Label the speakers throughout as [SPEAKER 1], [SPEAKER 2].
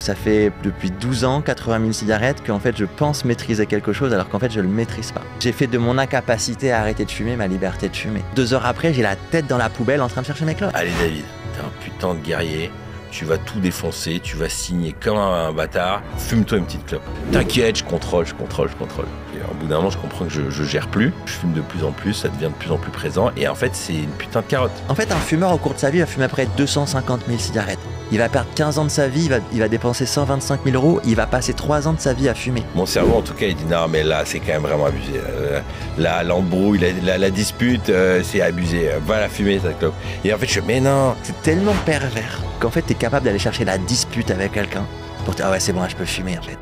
[SPEAKER 1] Ça fait depuis 12 ans, 80 000 cigarettes, qu'en fait je pense maîtriser quelque chose alors qu'en fait je le maîtrise pas. J'ai fait de mon incapacité à arrêter de fumer ma liberté de fumer. 2 heures après, j'ai la tête dans la poubelle en train de chercher mes clopes.
[SPEAKER 2] Allez David, t'es un putain de guerrier. Tu vas tout défoncer, tu vas signer comme un bâtard. Fume-toi une petite clope. T'inquiète, je contrôle. Et au bout d'un moment, je comprends que je gère plus. Je fume de plus en plus, ça devient de plus en plus présent. Et en fait, c'est une putain de carotte.
[SPEAKER 1] En fait, un fumeur au cours de sa vie va fumer à peu près 250 000 cigarettes. Il va perdre 15 ans de sa vie, il va dépenser 125 000 euros, il va passer 3 ans de sa vie à fumer.
[SPEAKER 2] Mon cerveau, en tout cas, il dit non, mais là, c'est quand même vraiment abusé. Là, l'embrouille, la dispute, c'est abusé. Va la fumer, ta clope. Et en fait, je fais, mais non.
[SPEAKER 1] C'est tellement pervers qu'en fait, t'es capable d'aller chercher la dispute avec quelqu'un pour dire, ah ouais, c'est bon, là, je peux fumer, en fait.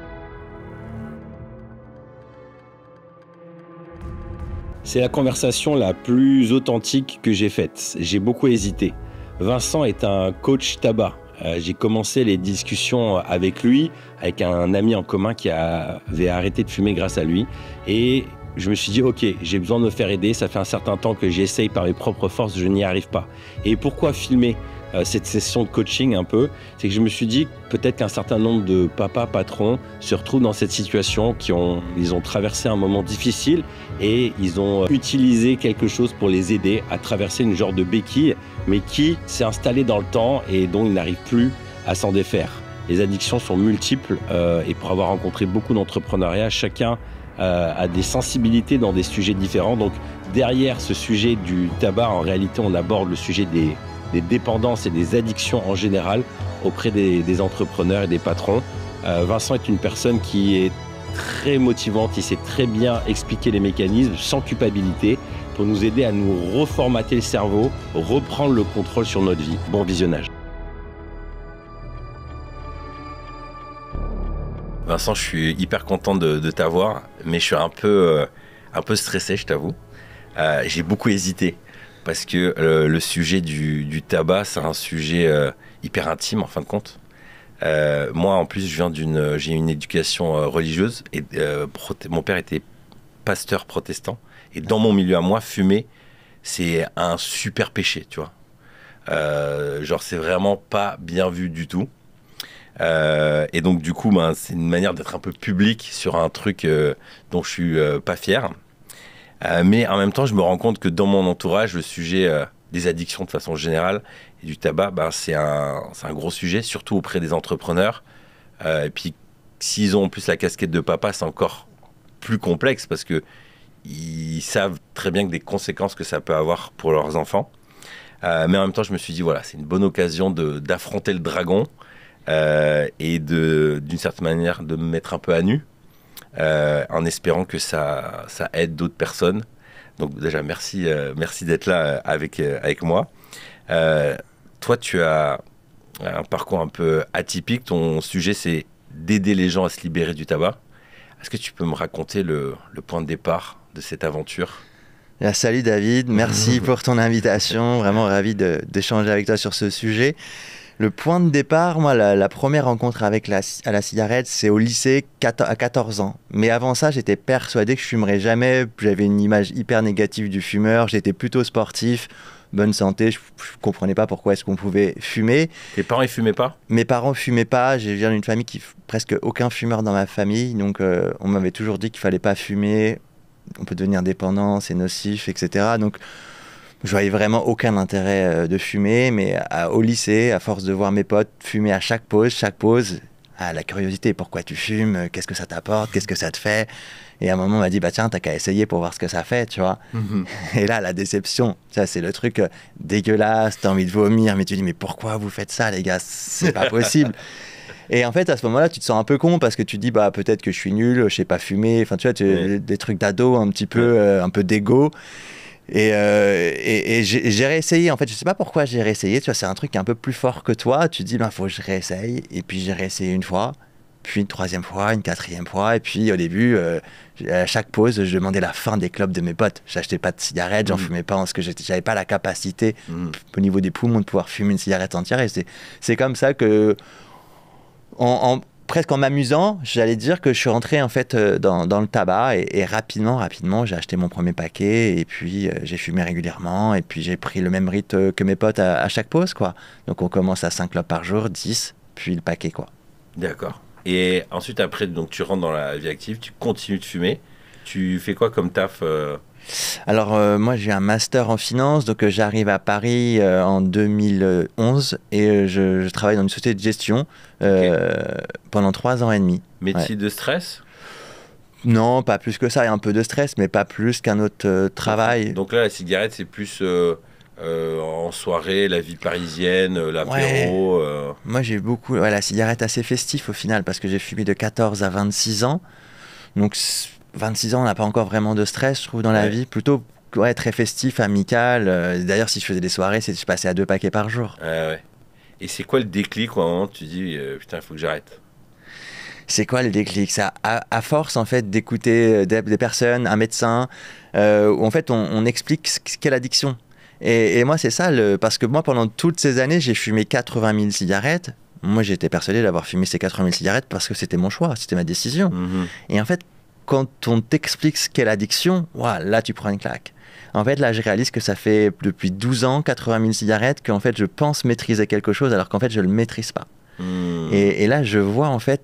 [SPEAKER 3] C'est la conversation la plus authentique que j'ai faite. J'ai beaucoup hésité. Vincent est un coach tabac. J'ai commencé les discussions avec lui, avec un ami en commun qui avait arrêté de fumer grâce à lui. Et je me suis dit, ok, j'ai besoin de me faire aider. Ça fait un certain temps que j'essaye par mes propres forces, je n'y arrive pas. Et pourquoi filmer cette session de coaching un peu? C'est que je me suis dit peut-être qu'un certain nombre de papas patrons se retrouvent dans cette situation, ils ont traversé un moment difficile et ils ont utilisé quelque chose pour les aider à traverser une genre de béquille, mais qui s'est installée dans le temps et dont ils n'arrivent plus à s'en défaire. Les addictions sont multiples et pour avoir rencontré beaucoup d'entrepreneuriat, chacun a des sensibilités dans des sujets différents. Donc derrière ce sujet du tabac, en réalité, on aborde le sujet des dépendances et des addictions en général auprès des entrepreneurs et des patrons. Vincent est une personne qui est très motivante, il sait très bien expliquer les mécanismes sans culpabilité pour nous aider à nous reformater le cerveau, reprendre le contrôle sur notre vie. Bon visionnage.
[SPEAKER 2] Vincent, je suis hyper content de t'avoir, mais je suis un peu stressé, je t'avoue. J'ai beaucoup hésité parce que le sujet du tabac, c'est un sujet hyper intime en fin de compte. Moi, en plus, j'ai une éducation religieuse et mon père était pasteur protestant. Et dans mon milieu à moi, fumer, c'est un super péché, tu vois. Genre, c'est vraiment pas bien vu du tout. Et donc, du coup, c'est une manière d'être un peu public sur un truc dont je suis pas fier. Mais en même temps, je me rends compte que dans mon entourage, le sujet des addictions de façon générale et du tabac, c'est un gros sujet, surtout auprès des entrepreneurs. Et puis, s'ils ont en plus la casquette de papa, c'est encore plus complexe parce que ils savent très bien que des conséquences que ça peut avoir pour leurs enfants. Mais en même temps, je me suis dit, voilà, c'est une bonne occasion d'affronter le dragon et d'une certaine manière de me mettre un peu à nu en espérant que ça aide d'autres personnes. Donc déjà, merci d'être là avec moi. Toi, tu as un parcours un peu atypique. Ton sujet, c'est d'aider les gens à se libérer du tabac. Est-ce que tu peux me raconter le point de départ de cette aventure?
[SPEAKER 1] Salut David, merci pour ton invitation. Vraiment ravi d'échanger avec toi sur ce sujet. Le point de départ, moi, la première rencontre avec la cigarette, c'est au lycée à 14 ans. Mais avant ça, j'étais persuadé que je fumerais jamais. J'avais une image hyper négative du fumeur. J'étais plutôt sportif, bonne santé. Je comprenais pas pourquoi est-ce qu'on pouvait fumer.
[SPEAKER 2] Tes parents, ils fumaient pas?
[SPEAKER 1] Mes parents fumaient pas. Je viens d'une famille presque aucun fumeur dans ma famille. Donc, on m'avait toujours dit qu'il fallait pas fumer. On peut devenir dépendant, c'est nocif, etc. Donc, je voyais vraiment aucun intérêt de fumer, mais au lycée, à force de voir mes potes fumer à chaque pause, la curiosité, pourquoi tu fumes, qu'est-ce que ça t'apporte, qu'est-ce que ça te fait? Et à un moment, on m'a dit, bah tiens, t'as qu'à essayer pour voir ce que ça fait, tu vois. Et là, la déception, ça c'est le truc dégueulasse, t'as envie de vomir, mais tu dis, mais pourquoi vous faites ça, les gars? C'est pas possible. Et en fait, à ce moment-là, tu te sens un peu con parce que tu te dis, bah peut-être que je suis nul, je sais pas fumer, enfin tu vois, des trucs d'ado un petit peu, un peu d'égo. Et j'ai réessayé, en fait, je sais pas pourquoi j'ai réessayé, tu vois, c'est un truc un peu plus fort que toi, tu te dis, ben, faut que je réessaye, et puis j'ai réessayé une fois, puis une troisième fois, une quatrième fois, et puis au début, à chaque pause, je demandais la fin des clopes de mes potes, j'achetais pas de cigarettes, j'en fumais pas, parce que j'avais pas la capacité, au niveau des poumons, de pouvoir fumer une cigarette entière, et c'est comme ça que, presque en m'amusant, j'allais dire que je suis rentré en fait dans le tabac et rapidement, j'ai acheté mon premier paquet et puis j'ai fumé régulièrement et puis j'ai pris le même rythme que mes potes à chaque pause, quoi. Donc on commence à 5 clopes par jour, 10, puis le paquet, quoi.
[SPEAKER 2] D'accord. Et ensuite, après, donc, tu rentres dans la vie active, tu continues de fumer. Tu fais quoi comme taf
[SPEAKER 1] Alors, moi, j'ai un master en finance, donc j'arrive à Paris en 2011 et je travaille dans une société de gestion pendant 3 ans et demi.
[SPEAKER 2] Métier de stress?
[SPEAKER 1] Non, pas plus que ça. Il y a un peu de stress, mais pas plus qu'un autre travail.
[SPEAKER 2] Donc là, la cigarette, c'est plus en soirée, la vie parisienne, l'apéro.
[SPEAKER 1] Moi, j'ai beaucoup... la cigarette assez festif au final, parce que j'ai fumé de 14 à 26 ans. Donc, 26 ans, on n'a pas encore vraiment de stress, je trouve, dans la vie. Plutôt très festif, amical. D'ailleurs, si je faisais des soirées, je passais à 2 paquets par jour.
[SPEAKER 2] Ouais. Et c'est quoi le déclic, au moment où tu dis, putain, il faut que j'arrête?
[SPEAKER 1] C'est quoi le déclic? C'est à force en fait d'écouter des personnes, un médecin, où en fait on explique ce qu'est l'addiction. Et moi c'est ça, parce que moi pendant toutes ces années j'ai fumé 80 000 cigarettes. Moi j'étais persuadé d'avoir fumé ces 80 000 cigarettes parce que c'était mon choix, c'était ma décision. Et en fait quand on t'explique ce qu'est l'addiction, là tu prends une claque. En fait, là, je réalise que ça fait depuis 12 ans, 80 000 cigarettes, qu'en fait, je pense maîtriser quelque chose alors qu'en fait, je ne le maîtrise pas. Et là, je vois en fait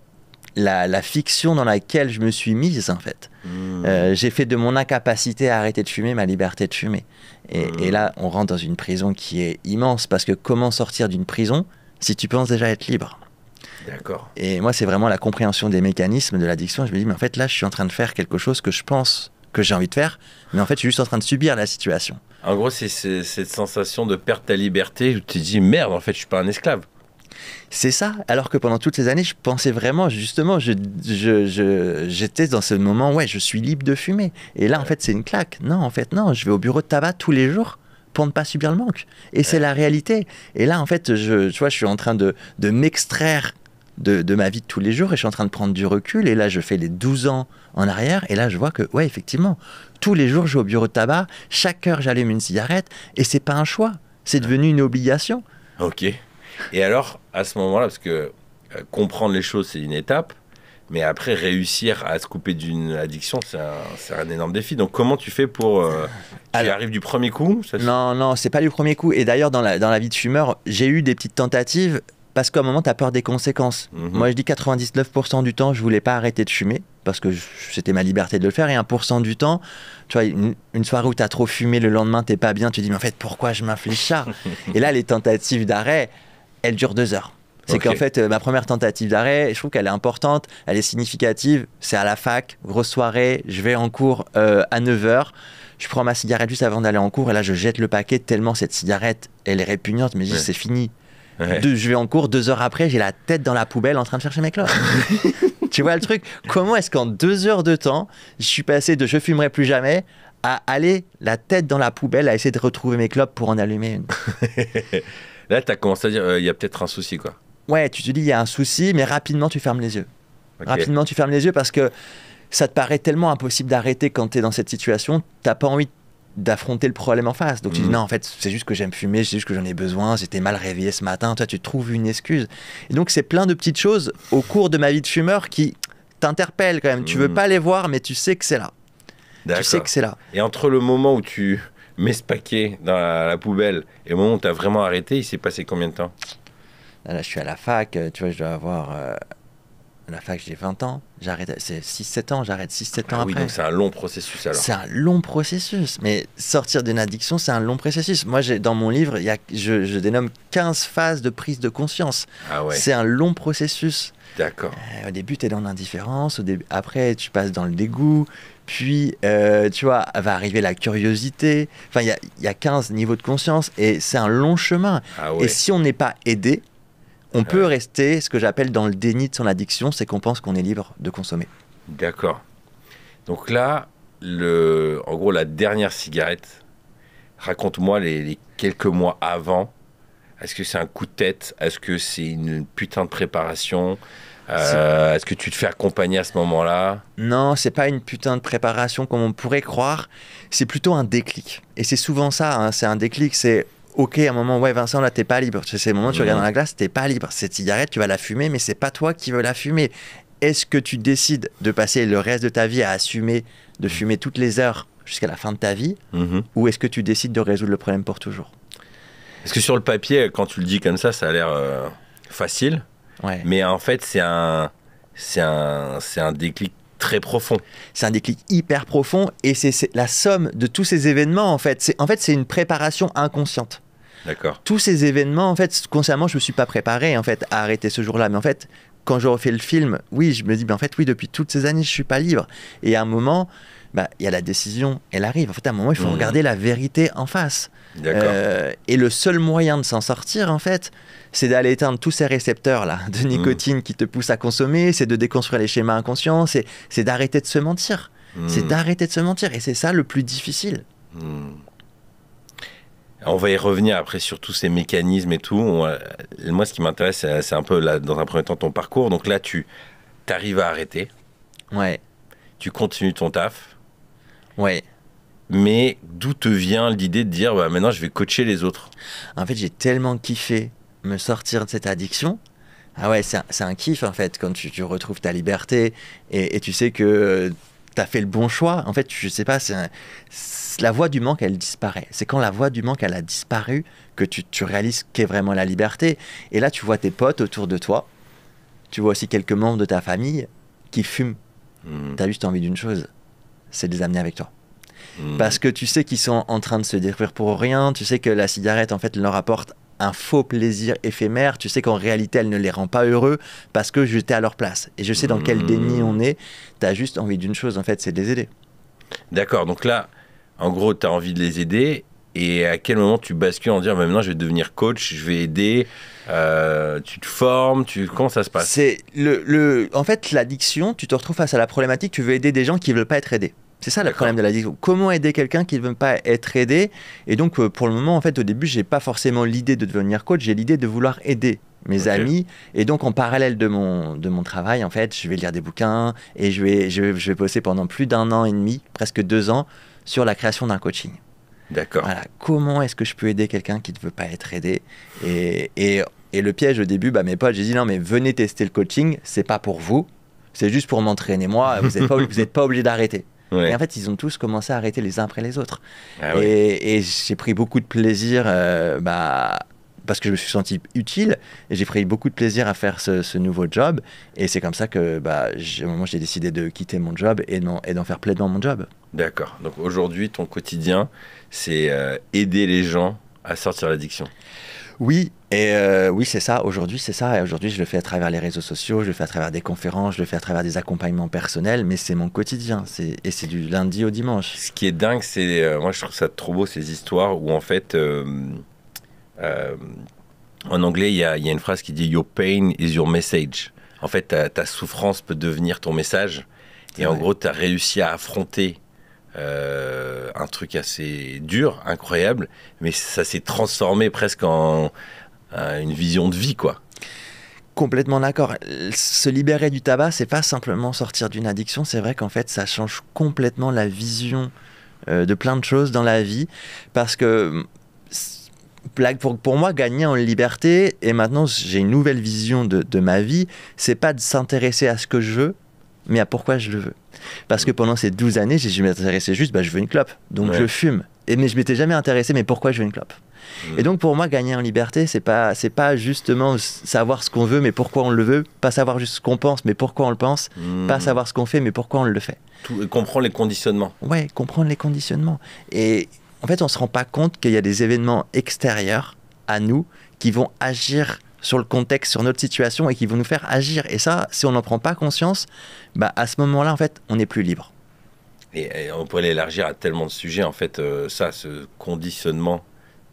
[SPEAKER 1] la fiction dans laquelle je me suis mise en fait. J'ai fait de mon incapacité à arrêter de fumer ma liberté de fumer. Et là, on rentre dans une prison qui est immense parce que comment sortir d'une prison si tu penses déjà être libre?
[SPEAKER 2] D'accord.
[SPEAKER 1] Et moi, c'est vraiment la compréhension des mécanismes de l'addiction. Je me dis, mais en fait, là, je suis en train de faire quelque chose que je pense que j'ai envie de faire, mais en fait, je suis juste en train de subir la situation.
[SPEAKER 2] En gros, c'est cette sensation de perdre ta liberté où tu te dis, merde, en fait, je suis pas un esclave.
[SPEAKER 1] C'est ça, alors que pendant toutes ces années, je pensais vraiment, justement, j'étais dans ce moment, je suis libre de fumer. Et là, en fait, c'est une claque. Non, en fait, non, je vais au bureau de tabac tous les jours pour ne pas subir le manque. Et c'est la réalité. Et là, en fait, tu vois, je suis en train de m'extraire de ma vie de tous les jours et je suis en train de prendre du recul. Et là, je fais les 12 ans en arrière. Et là, je vois que, effectivement, tous les jours, je vais au bureau de tabac. Chaque heure, j'allume une cigarette. Et c'est pas un choix. C'est devenu une obligation.
[SPEAKER 2] Ok. Et alors, à ce moment-là, parce que comprendre les choses, c'est une étape, mais après, réussir à se couper d'une addiction, c'est un énorme défi. Donc, comment tu fais pour... tu arrives du premier coup?
[SPEAKER 1] Non, c'est pas du premier coup. Et d'ailleurs, dans la vie de fumeur, j'ai eu des petites tentatives parce qu'à un moment, tu as peur des conséquences. Moi, je dis 99% du temps, je voulais pas arrêter de fumer parce que c'était ma liberté de le faire. Et 1% du temps, tu vois, une soirée où tu as trop fumé, le lendemain, t'es pas bien, tu te dis, mais en fait, pourquoi je m'inflige ça? Et là, les tentatives d'arrêt, elles durent 2 heures. C'est qu'en fait, ma première tentative d'arrêt, je trouve qu'elle est importante, elle est significative. C'est à la fac, grosse soirée, je vais en cours à 9h. Je prends ma cigarette juste avant d'aller en cours et là, je jette le paquet tellement cette cigarette, elle est répugnante. Mais je dis, c'est fini. Je vais en cours, 2 heures après, j'ai la tête dans la poubelle en train de chercher mes clopes. Tu vois le truc? Comment est-ce qu'en 2 heures de temps, je suis passé de je fumerai plus jamais à aller la tête dans la poubelle à essayer de retrouver mes clopes pour en allumer une?
[SPEAKER 2] Là, tu as commencé à dire, il y a peut-être un souci, quoi.
[SPEAKER 1] Ouais, tu te dis, il y a un souci, mais rapidement, tu fermes les yeux. Rapidement, tu fermes les yeux parce que ça te paraît tellement impossible d'arrêter quand tu es dans cette situation. Tu n'as pas envie d'affronter le problème en face. Donc, tu dis, non, en fait, c'est juste que j'aime fumer, c'est juste que j'en ai besoin, j'étais mal réveillé ce matin. Toi, tu trouves une excuse. Et donc, c'est plein de petites choses au cours de ma vie de fumeur qui t'interpellent quand même. Tu veux pas les voir, mais tu sais que c'est là. Tu sais que c'est là.
[SPEAKER 2] Et entre le moment où tu mets ce paquet dans la poubelle et le moment où tu as vraiment arrêté, il s'est passé combien de temps?
[SPEAKER 1] Là, je suis à la fac, tu vois, je dois avoir... à la fac, j'ai 20 ans, j'arrête, c'est 6-7 ans, j'arrête 6-7 ans après.
[SPEAKER 2] Oui, donc c'est un long processus alors.
[SPEAKER 1] C'est un long processus, mais sortir d'une addiction, c'est un long processus. Moi, dans mon livre, je dénomme 15 phases de prise de conscience.
[SPEAKER 2] Ah ouais.
[SPEAKER 1] C'est un long processus.
[SPEAKER 2] D'accord.
[SPEAKER 1] Au début, tu es dans l'indifférence, après, tu passes dans le dégoût, puis, tu vois, va arriver la curiosité. Enfin, il y a 15 niveaux de conscience et c'est un long chemin.
[SPEAKER 2] Ah ouais.
[SPEAKER 1] Et si on n'est pas aidé, on peut rester, ce que j'appelle dans le déni de son addiction, c'est qu'on pense qu'on est libre de consommer.
[SPEAKER 2] D'accord. Donc là, en gros, la dernière cigarette, raconte-moi les quelques mois avant. Est-ce que c'est un coup de tête? Est-ce que c'est une putain de préparation? Est-ce que tu te fais accompagner à ce moment-là? Non,
[SPEAKER 1] c'est pas une putain de préparation comme on pourrait croire. C'est plutôt un déclic. Et c'est souvent ça, hein, c'est un déclic, c'est... Ok, à un moment, Vincent, là, t'es pas libre. C'est le moment où tu regardes dans la glace, t'es pas libre. Cette cigarette, tu vas la fumer, mais c'est pas toi qui veux la fumer. Est-ce que tu décides de passer le reste de ta vie à assumer de fumer toutes les heures jusqu'à la fin de ta vie, ou est-ce que tu décides de résoudre le problème pour toujours?
[SPEAKER 2] Est-ce que sur le papier, quand tu le dis comme ça a l'air facile?
[SPEAKER 1] Ouais.
[SPEAKER 2] Mais en fait, c'est un déclic très profond.
[SPEAKER 1] C'est un déclic hyper profond et c'est la somme de tous ces événements en fait. C'est une préparation inconsciente.
[SPEAKER 2] D'accord.
[SPEAKER 1] Tous ces événements, en fait, consciemment, je me suis pas préparé en fait à arrêter ce jour-là. Mais en fait, quand je refais le film, oui, je me dis, en fait, oui, depuis toutes ces années, je suis pas libre. Et à un moment, il y a la décision, elle arrive. En fait, à un moment, il faut regarder la vérité en face.
[SPEAKER 2] D'accord.
[SPEAKER 1] Et le seul moyen de s'en sortir, en fait, c'est d'aller éteindre tous ces récepteurs-là de nicotine qui te poussent à consommer, c'est de déconstruire les schémas inconscients, c'est d'arrêter de se mentir. C'est d'arrêter de se mentir. Et c'est ça le plus difficile.
[SPEAKER 2] On va y revenir après sur tous ces mécanismes et tout. Moi, ce qui m'intéresse, c'est un peu, là, dans un premier temps, ton parcours. Donc là, tu arrives à arrêter.
[SPEAKER 1] Ouais.
[SPEAKER 2] Tu continues ton taf.
[SPEAKER 1] Ouais.
[SPEAKER 2] Mais d'où te vient l'idée de dire, maintenant, je vais coacher les autres?
[SPEAKER 1] En fait, j'ai tellement kiffé me sortir de cette addiction. Ah ouais, c'est un kiff, en fait, quand tu retrouves ta liberté et tu sais que tu as fait le bon choix. En fait, je sais pas, la voie du manque, elle disparaît. C'est quand la voie du manque, elle a disparu que tu réalises qu'est vraiment la liberté. Et là, tu vois tes potes autour de toi. Tu vois aussi quelques membres de ta famille qui fument. Tu as juste envie d'une chose, c'est de les amener avec toi. Parce que tu sais qu'ils sont en train de se détruire pour rien. Tu sais que la cigarette, en fait, leur apporte un faux plaisir éphémère. Tu sais qu'en réalité, elle ne les rend pas heureux parce que j'étais à leur place. Et je sais dans quel déni on est. Tu as juste envie d'une chose, en fait, c'est de les aider.
[SPEAKER 2] D'accord, donc là, en gros, tu as envie de les aider. Et à quel moment tu bascules en disant, maintenant, je vais devenir coach, je vais aider, tu te formes, comment ça se passe?
[SPEAKER 1] C'est en fait, l'addiction, tu te retrouves face à la problématique, tu veux aider des gens qui ne veulent pas être aidés. C'est ça le problème de l'addiction. Comment aider quelqu'un qui ne veut pas être aidé? Et donc, pour le moment, en fait, au début, j'ai pas forcément l'idée de devenir coach, j'ai l'idée de vouloir aider mes amis. Et donc, en parallèle de mon travail, en fait, je vais lire des bouquins et je vais bosser pendant plus d'1 an et demi, presque 2 ans, sur la création d'un coaching.
[SPEAKER 2] D'accord.
[SPEAKER 1] Voilà. Comment est-ce que je peux aider quelqu'un qui ne veut pas être aidé? Et le piège au début, mes potes, j'ai dit non, mais venez tester le coaching, c'est pas pour vous, c'est juste pour m'entraîner moi, vous n'êtes pas obligé d'arrêter. Ouais. Et en fait, ils ont tous commencé à arrêter les uns après les autres. Ah ouais. Et j'ai pris beaucoup de plaisir, parce que je me suis senti utile, et j'ai pris beaucoup de plaisir à faire ce nouveau job. Et c'est comme ça que, au moment où j'ai décidé de quitter mon job et d'en faire pleinement mon job.
[SPEAKER 2] D'accord. Donc aujourd'hui, ton quotidien, c'est aider les gens à sortir de l'addiction.
[SPEAKER 1] Oui, oui, c'est ça. Aujourd'hui, c'est ça. Et aujourd'hui, je le fais à travers les réseaux sociaux, je le fais à travers des conférences, je le fais à travers des accompagnements personnels, mais c'est mon quotidien. Et c'est du lundi au dimanche.
[SPEAKER 2] Ce qui est dingue, c'est, moi, je trouve ça trop beau, ces histoires où, en fait, en anglais, il y a une phrase qui dit « Your pain is your message ». En fait, ta souffrance peut devenir ton message. Et en gros, tu as réussi à affronter un truc assez dur, incroyable, mais ça s'est transformé presque en une vision de vie, quoi.
[SPEAKER 1] Complètement d'accord. Se libérer du tabac, c'est pas simplement sortir d'une addiction, c'est vrai qu'en fait, ça change complètement la vision de plein de choses dans la vie, parce que pour moi, gagner en liberté, et maintenant j'ai une nouvelle vision de ma vie, c'est pas de s'intéresser à ce que je veux, mais à pourquoi je le veux. Parce que pendant ces 12 années, je m'intéressais juste, je veux une clope, donc je fume. Mais je m'étais jamais intéressé, mais pourquoi je veux une clope? Et donc pour moi, gagner en liberté, c'est pas justement savoir ce qu'on veut, mais pourquoi on le veut, pas savoir juste ce qu'on pense, mais pourquoi on le pense, pas savoir ce qu'on fait, mais pourquoi on le fait.
[SPEAKER 2] Comprendre les conditionnements.
[SPEAKER 1] Ouais, comprendre les conditionnements. Et en fait, on se rend pas compte qu'il y a des événements extérieurs à nous qui vont agir sur le contexte, sur notre situation, et qui vont nous faire agir. Et ça, si on n'en prend pas conscience, à ce moment-là, en fait, on n'est plus libre.
[SPEAKER 2] Et on pourrait l'élargir à tellement de sujets, en fait, ce conditionnement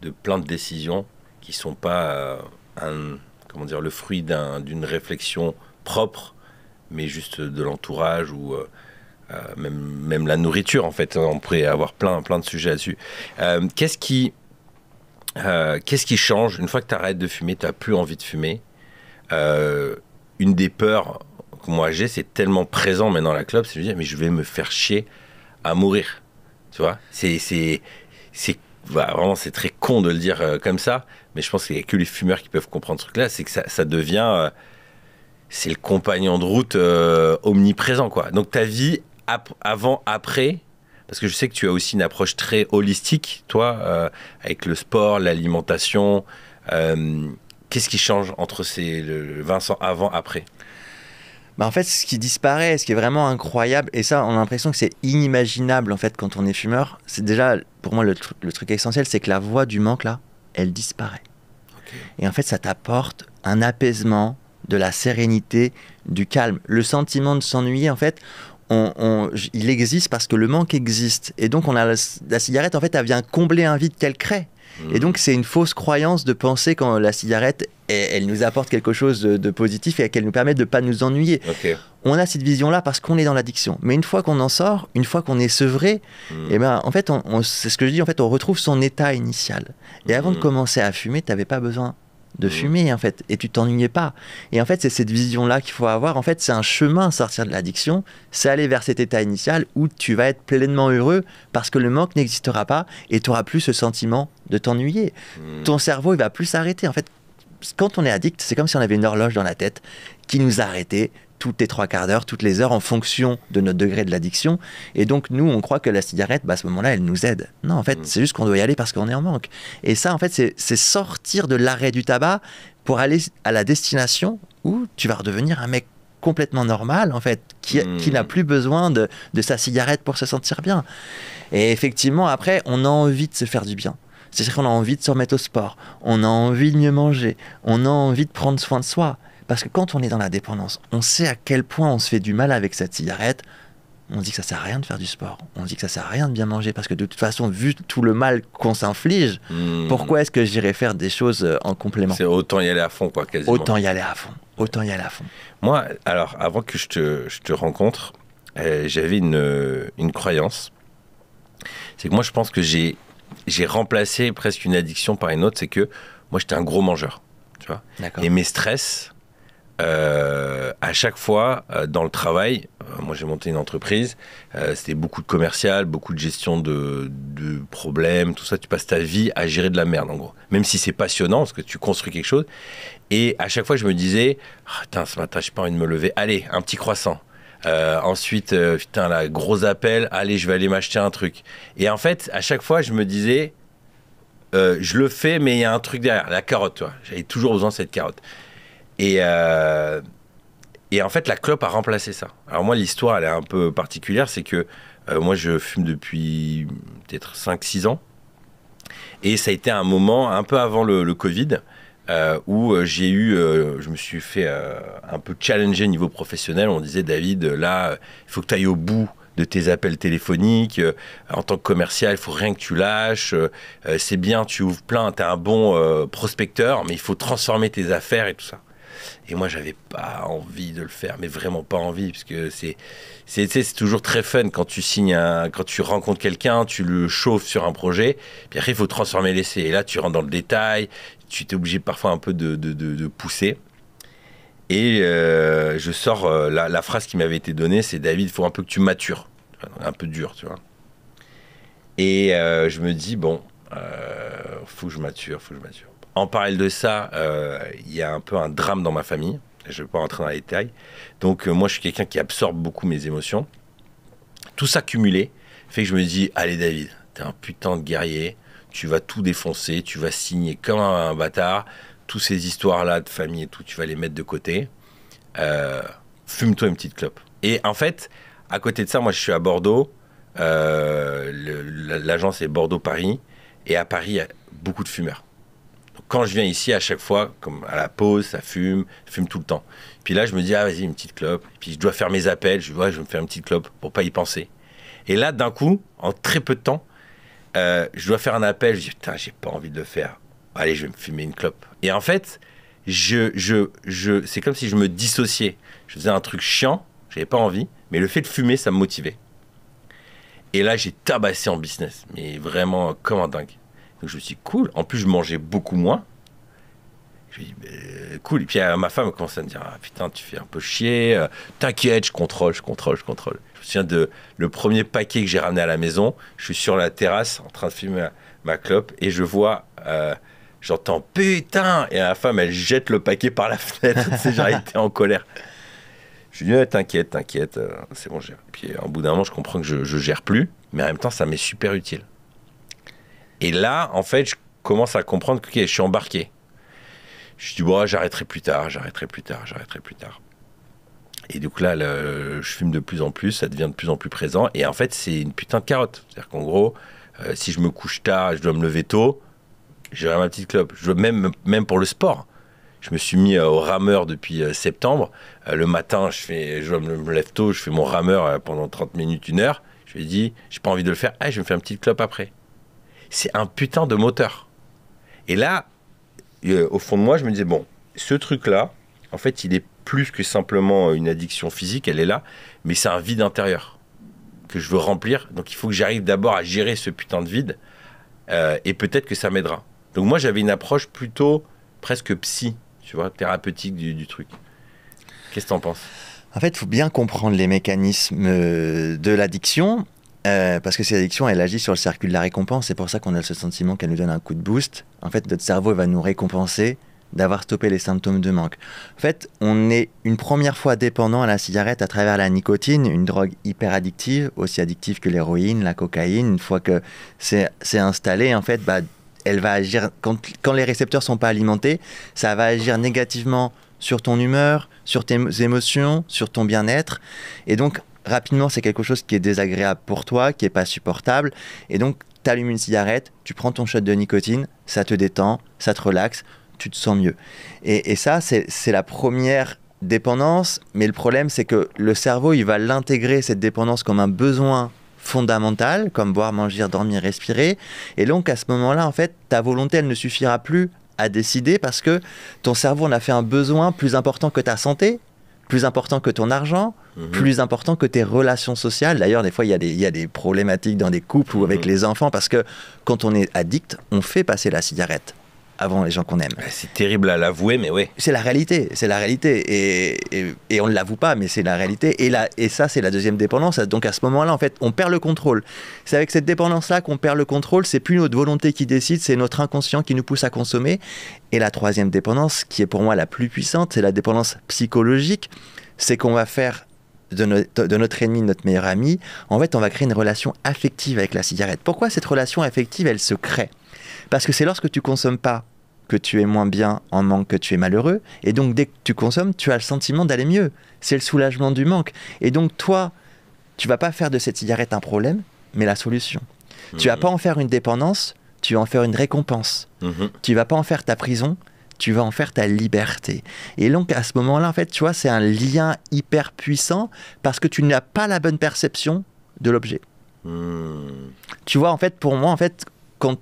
[SPEAKER 2] de plein de décisions qui ne sont pas le fruit d'une réflexion propre, mais juste de l'entourage ou même la nourriture, en fait. On pourrait avoir plein de sujets là-dessus. Qu'est-ce qui change une fois que tu arrêtes de fumer, tu n'as plus envie de fumer? Une des peurs que moi j'ai, c'est tellement présent maintenant dans la clope, c'est de dire mais je vais me faire chier à mourir. Tu vois, vraiment, c'est très con de le dire comme ça, mais je pense qu'il n'y a que les fumeurs qui peuvent comprendre ce truc-là, c'est que ça devient c'est le compagnon de route omniprésent, quoi. Donc ta vie avant, après. Parce que je sais que tu as aussi une approche très holistique, toi, avec le sport, l'alimentation. Qu'est-ce qui change entre le Vincent avant, après?
[SPEAKER 1] Bah en fait, ce qui disparaît, ce qui est vraiment incroyable, et ça, on a l'impression que c'est inimaginable en fait quand on est fumeur, c'est déjà, pour moi, le truc essentiel, c'est que la voix du manque là, elle disparaît.
[SPEAKER 2] Okay.
[SPEAKER 1] Et en fait, ça t'apporte un apaisement, de la sérénité, du calme. Le sentiment de s'ennuyer, en fait, il existe parce que le manque existe. Et donc, la cigarette, en fait, elle vient combler un vide qu'elle crée. Et donc, c'est une fausse croyance de penser quand la cigarette, elle nous apporte quelque chose de positif et qu'elle nous permet de ne pas nous ennuyer.
[SPEAKER 2] Okay.
[SPEAKER 1] On a cette vision-là parce qu'on est dans l'addiction. Mais une fois qu'on en sort, une fois qu'on est sevré, et ben, en fait, c'est ce que je dis, en fait, on retrouve son état initial. Et avant de commencer à fumer, tu n'avais pas besoin de fumer, en fait, et tu t'ennuyais pas. Et en fait, c'est cette vision-là qu'il faut avoir. En fait, c'est un chemin à sortir de l'addiction, c'est aller vers cet état initial où tu vas être pleinement heureux parce que le manque n'existera pas et tu n'auras plus ce sentiment de t'ennuyer. Ton cerveau, il va plus s'arrêter. En fait, quand on est addict, c'est comme si on avait une horloge dans la tête qui nous arrêtait toutes les 3/4 d'heure, toutes les heures, en fonction de notre degré de l'addiction. Et donc, nous, on croit que la cigarette, à ce moment-là, elle nous aide. Non, en fait, c'est juste qu'on doit y aller parce qu'on est en manque. Et ça, en fait, c'est sortir de l'arrêt du tabac pour aller à la destination où tu vas redevenir un mec complètement normal, en fait, qui n'a plus besoin de sa cigarette pour se sentir bien. Et effectivement, après, on a envie de se faire du bien. C'est-à-dire qu'on a envie de se remettre au sport, on a envie de mieux manger, on a envie de prendre soin de soi. Parce que quand on est dans la dépendance, on sait à quel point on se fait du mal avec cette cigarette. On dit que ça sert à rien de faire du sport. On dit que ça sert à rien de bien manger. Parce que de toute façon, vu tout le mal qu'on s'inflige, pourquoi est-ce que j'irais faire des choses en complément?
[SPEAKER 2] C'est autant y aller à fond, quoi, quasiment.
[SPEAKER 1] Autant y aller à fond. Autant y aller à fond.
[SPEAKER 2] Moi, alors, avant que je te rencontre, j'avais une croyance. C'est que moi, je pense que j'ai remplacé presque une addiction par une autre. C'est que moi, j'étais un gros mangeur. Tu vois. Et mes stress... à chaque fois dans le travail, moi j'ai monté une entreprise, c'était beaucoup de commercial, beaucoup de gestion de problèmes, tout ça. Tu passes ta vie à gérer de la merde en gros, même si c'est passionnant parce que tu construis quelque chose. Et à chaque fois je me disais putain, ce matin j'ai pas envie de me lever, allez un petit croissant, ensuite putain là gros appel, allez je vais aller m'acheter un truc. Et en fait à chaque fois je me disais je le fais mais il y a un truc derrière, la carotte, tu vois. J'avais toujours besoin de cette carotte. Et en fait, la clope a remplacé ça. Alors moi, l'histoire, elle est un peu particulière. C'est que moi, je fume depuis peut-être 5-6 ans. Et ça a été un moment, un peu avant le Covid, où je me suis fait un peu challenger au niveau professionnel. On disait, David, là, il faut que tu ailles au bout de tes appels téléphoniques. En tant que commercial, il faut rien que tu lâches. C'est bien, tu ouvres plein, tu es un bon prospecteur, mais il faut transformer tes affaires et tout ça. Et moi, j'avais pas envie de le faire, mais vraiment pas envie, parce que c'est toujours très fun quand tu quand tu rencontres quelqu'un, tu le chauffes sur un projet, puis après, il faut transformer l'essai. Et là, tu rentres dans le détail, tu t'es obligé parfois un peu de pousser. Et je sors, la phrase qui m'avait été donnée, c'est David, il faut un peu que tu matures. Un peu dur, tu vois. Et je me dis, bon, faut que je mature. En parallèle de ça, il y a un peu un drame dans ma famille. Je ne vais pas rentrer dans les détails. Donc, moi, je suis quelqu'un qui absorbe beaucoup mes émotions. Tout ça cumulé fait que je me dis, allez, David, t'es un putain de guerrier. Tu vas tout défoncer. Tu vas signer comme un bâtard. Toutes ces histoires-là de famille et tout, tu vas les mettre de côté. Fume-toi une petite clope. Et en fait, à côté de ça, moi, je suis à Bordeaux. L'agence est Bordeaux-Paris. Et à Paris, il y a beaucoup de fumeurs. Quand je viens ici, à chaque fois, comme à la pause, ça fume tout le temps. Puis là, je me dis, ah, vas-y, une petite clope. Puis je dois faire mes appels. Je vais me faire une petite clope pour pas y penser. Et là, d'un coup, en très peu de temps, je dois faire un appel. Je dis, putain, j'ai pas envie de le faire. Allez, je vais me fumer une clope. Et en fait, c'est comme si je me dissociais. Je faisais un truc chiant, j'avais pas envie, mais le fait de fumer, ça me motivait. Et là, j'ai tabassé en business, mais vraiment comme un dingue. Donc je me suis dit, cool. En plus, je mangeais beaucoup moins. Je me dis, cool. Et puis ma femme commence à me dire, ah, putain, tu fais un peu chier. T'inquiète, je contrôle. Je me souviens le premier paquet que j'ai ramené à la maison. Je suis sur la terrasse en train de fumer ma clope et je vois, j'entends putain. Et ma femme, elle jette le paquet par la fenêtre. Tu sais, j'ai été en colère. Je lui dis, t'inquiète, c'est bon, je gère. Et puis au bout d'un moment, je comprends que je gère plus. Mais en même temps, ça m'est super utile. Et là, en fait, je commence à comprendre que je suis embarqué. Je dis, bon, j'arrêterai plus tard. Et donc là, je fume de plus en plus, ça devient de plus en plus présent. Et en fait, c'est une putain de carotte. C'est-à-dire qu'en gros, si je me couche tard et je dois me lever tôt, j'aurai ma petite clope. Même pour le sport. Je me suis mis au rameur depuis septembre. Le matin, je me lève tôt, je fais mon rameur pendant 30 minutes, 1 heure. Je lui ai dit, j'ai pas envie de le faire. Je vais me faire une petite clope après. C'est un putain de moteur. Et là, au fond de moi, je me disais, bon, ce truc-là, en fait, il est plus que simplement une addiction physique, elle est là, mais c'est un vide intérieur que je veux remplir. Donc, il faut que j'arrive d'abord à gérer ce putain de vide et peut-être que ça m'aidera. Donc, moi, j'avais une approche plutôt presque psy, tu vois, thérapeutique du truc. Qu'est-ce que t'en penses?
[SPEAKER 1] En fait, il faut bien comprendre les mécanismes de l'addiction. Parce que cette addiction, elle agit sur le circuit de la récompense. C'est pour ça qu'on a ce sentiment qu'elle nous donne un coup de boost. En fait, notre cerveau va nous récompenser d'avoir stoppé les symptômes de manque. En fait, on est une première fois dépendant à la cigarette à travers la nicotine, une drogue hyper addictive, aussi addictive que l'héroïne, la cocaïne. Une fois que c'est installé, en fait, elle va agir, quand les récepteurs ne sont pas alimentés, ça va agir négativement sur ton humeur, sur tes émotions, sur ton bien-être. Et donc, rapidement, c'est quelque chose qui est désagréable pour toi, qui n'est pas supportable. Et donc, tu allumes une cigarette, tu prends ton shot de nicotine, ça te détend, ça te relaxe, tu te sens mieux. Et ça, c'est la première dépendance. Mais le problème, c'est que le cerveau, il va l'intégrer, cette dépendance, comme un besoin fondamental, comme boire, manger, dormir, respirer. Et donc, à ce moment-là, en fait, ta volonté, elle ne suffira plus à décider parce que ton cerveau en a fait un besoin plus important que ta santé, plus important que ton argent, plus important que tes relations sociales. D'ailleurs, des fois, il y a des problématiques dans des couples ou avec les enfants, parce que quand on est addict, on fait passer la cigarette avant les gens qu'on aime.
[SPEAKER 2] C'est terrible à l'avouer, mais ouais.
[SPEAKER 1] C'est la réalité. Et on ne l'avoue pas, mais c'est la réalité. Et ça, c'est la deuxième dépendance. Donc à ce moment-là, en fait, on perd le contrôle. C'est avec cette dépendance-là qu'on perd le contrôle. C'est plus notre volonté qui décide, c'est notre inconscient qui nous pousse à consommer. Et la troisième dépendance, qui est pour moi la plus puissante, c'est la dépendance psychologique. C'est qu'on va faire de notre ennemi notre meilleur ami. En fait, on va créer une relation affective avec la cigarette. Pourquoi cette relation affective, elle se crée? Parce que c'est lorsque tu consommes pas que tu es moins bien, en manque, que tu es malheureux. Et donc, dès que tu consommes, tu as le sentiment d'aller mieux. C'est le soulagement du manque. Et donc, toi, tu vas pas faire de cette cigarette un problème, mais la solution. Tu vas pas en faire une dépendance, tu vas en faire une récompense. Tu vas pas en faire ta prison, tu vas en faire ta liberté. Et donc, à ce moment-là, en fait, tu vois, c'est un lien hyper puissant parce que tu n'as pas la bonne perception de l'objet. Tu vois, en fait, pour moi, en fait,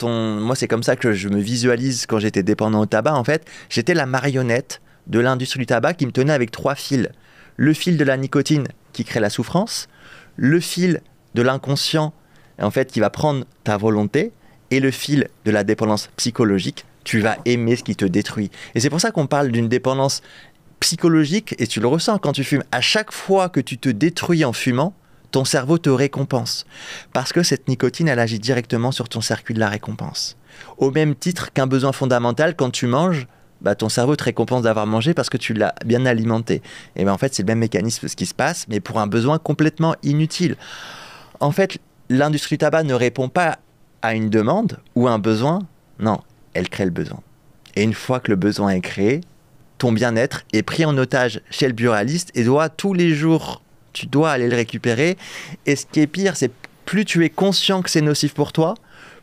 [SPEAKER 1] moi, c'est comme ça que je me visualise quand j'étais dépendant au tabac. En fait, j'étais la marionnette de l'industrie du tabac qui me tenait avec 3 fils. Le fil de la nicotine qui crée la souffrance, le fil de l'inconscient, en fait, qui va prendre ta volonté, et le fil de la dépendance psychologique, tu vas aimer ce qui te détruit. Et c'est pour ça qu'on parle d'une dépendance psychologique, et tu le ressens quand tu fumes. À chaque fois que tu te détruis en fumant, ton cerveau te récompense. Parce que cette nicotine, elle agit directement sur ton circuit de la récompense. Au même titre qu'un besoin fondamental, quand tu manges, ton cerveau te récompense d'avoir mangé parce que tu l'as bien alimenté. Et en fait, c'est le même mécanisme ce qui se passe, mais pour un besoin complètement inutile. En fait, l'industrie du tabac ne répond pas à une demande ou à un besoin. Non, elle crée le besoin. Et une fois que le besoin est créé, ton bien-être est pris en otage chez le buraliste et tous les jours, tu dois aller le récupérer. Et ce qui est pire, c'est plus tu es conscient que c'est nocif pour toi,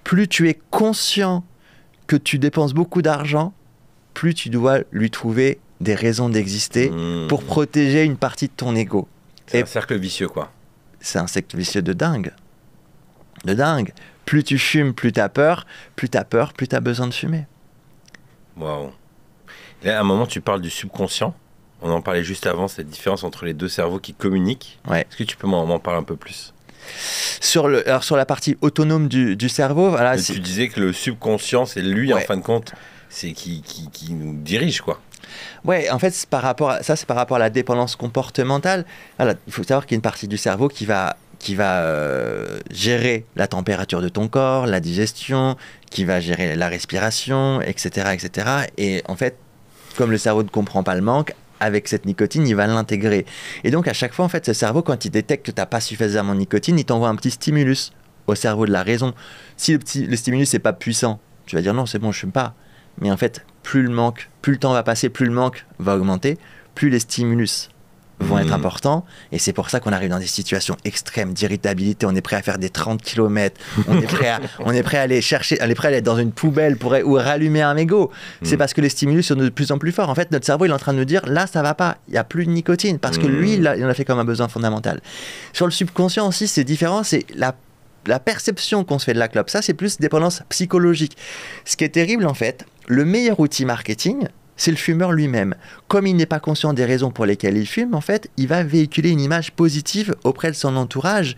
[SPEAKER 1] plus tu es conscient que tu dépenses beaucoup d'argent, plus tu dois lui trouver des raisons d'exister pour protéger une partie de ton ego.
[SPEAKER 2] C'est un cercle vicieux, quoi.
[SPEAKER 1] C'est un cercle vicieux de dingue. De dingue. Plus tu fumes, plus tu as peur, plus tu as besoin de fumer.
[SPEAKER 2] Waouh. Là, à un moment, tu parles du subconscient. On en parlait juste avant, cette différence entre les deux cerveaux qui communiquent.
[SPEAKER 1] Ouais.
[SPEAKER 2] Est-ce que tu peux m'en parler un peu plus?
[SPEAKER 1] Sur la partie autonome du cerveau, voilà,
[SPEAKER 2] tu disais que le subconscient, c'est lui, en fin de compte, c'est qui nous dirige, quoi.
[SPEAKER 1] Ouais, en fait, c'est par rapport à la dépendance comportementale. Voilà, il faut savoir qu'il y a une partie du cerveau qui va gérer la température de ton corps, la digestion, qui va gérer la respiration, etc., etc. Et en fait, comme le cerveau ne comprend pas le manque, avec cette nicotine, il va l'intégrer. Et donc, à chaque fois, en fait, ce cerveau, quand il détecte que tu n'as pas suffisamment de nicotine, il t'envoie un petit stimulus au cerveau de la raison. Si le stimulus n'est pas puissant, tu vas dire non, c'est bon, je ne fume pas. Mais en fait, plus le temps va passer, plus le manque va augmenter, plus les stimulus vont être importants. Et c'est pour ça qu'on arrive dans des situations extrêmes d'irritabilité. On est prêt à faire des 30 km. On est prêt à aller chercher, on est prêt à aller dans une poubelle ou rallumer un mégot. C'est parce que les stimulus sont de plus en plus forts. En fait, notre cerveau, il est en train de nous dire, là, ça va pas. Il n'y a plus de nicotine. Parce que lui, il en a fait comme un besoin fondamental. Sur le subconscient aussi, c'est différent. C'est la perception qu'on se fait de la clope. Ça, c'est plus dépendance psychologique. Ce qui est terrible, en fait, le meilleur outil marketing, c'est le fumeur lui-même. Comme il n'est pas conscient des raisons pour lesquelles il fume, en fait, il va véhiculer une image positive auprès de son entourage.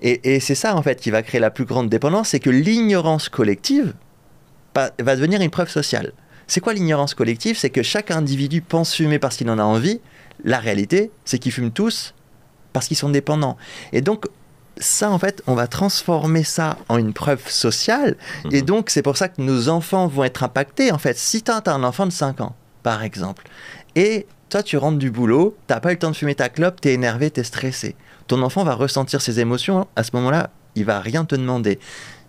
[SPEAKER 1] Et c'est ça, en fait, qui va créer la plus grande dépendance, c'est que l'ignorance collective va devenir une preuve sociale. C'est quoi l'ignorance collective? C'est que chaque individu pense fumer parce qu'il en a envie. La réalité, c'est qu'ils fument tous parce qu'ils sont dépendants. Et donc, ça, en fait, on va transformer ça en une preuve sociale. Et donc, c'est pour ça que nos enfants vont être impactés. En fait, si tu as un enfant de 5 ans, par exemple, et toi, tu rentres du boulot, tu n'as pas eu le temps de fumer ta clope, tu es énervé, tu es stressé. Ton enfant va ressentir ses émotions. À ce moment-là, il va rien te demander.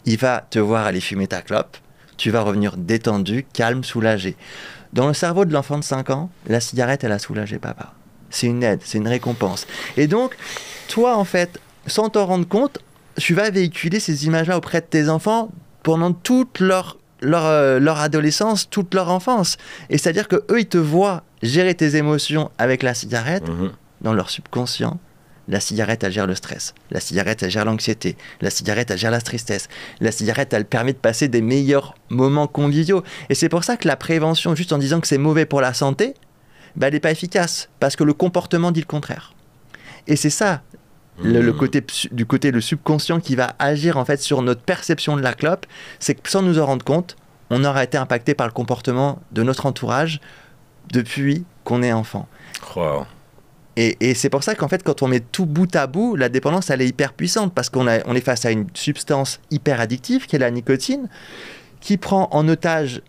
[SPEAKER 1] Il va te voir aller fumer ta clope. Tu vas revenir détendu, calme, soulagé. Dans le cerveau de l'enfant de 5 ans, la cigarette, elle a soulagé papa. C'est une aide, c'est une récompense. Et donc, toi, en fait, sans t'en rendre compte, tu vas véhiculer ces images-là auprès de tes enfants pendant toute leur adolescence, toute leur enfance. Et c'est-à-dire qu'eux, ils te voient gérer tes émotions avec la cigarette dans leur subconscient. La cigarette, elle gère le stress. La cigarette, elle gère l'anxiété. La cigarette, elle gère la tristesse. La cigarette, elle permet de passer des meilleurs moments conviviaux. Et c'est pour ça que la prévention, juste en disant que c'est mauvais pour la santé, elle n'est pas efficace. Parce que le comportement dit le contraire. Et c'est ça, le côté le subconscient qui va agir en fait sur notre perception de la clope, c'est que sans nous en rendre compte, on aura été impacté par le comportement de notre entourage depuis qu'on est enfant.
[SPEAKER 2] Wow.
[SPEAKER 1] Et c'est pour ça qu'en fait, quand on met tout bout à bout, la dépendance, elle est hyper puissante parce qu'on est face à une substance hyper addictive qui est la nicotine, qui prend en otage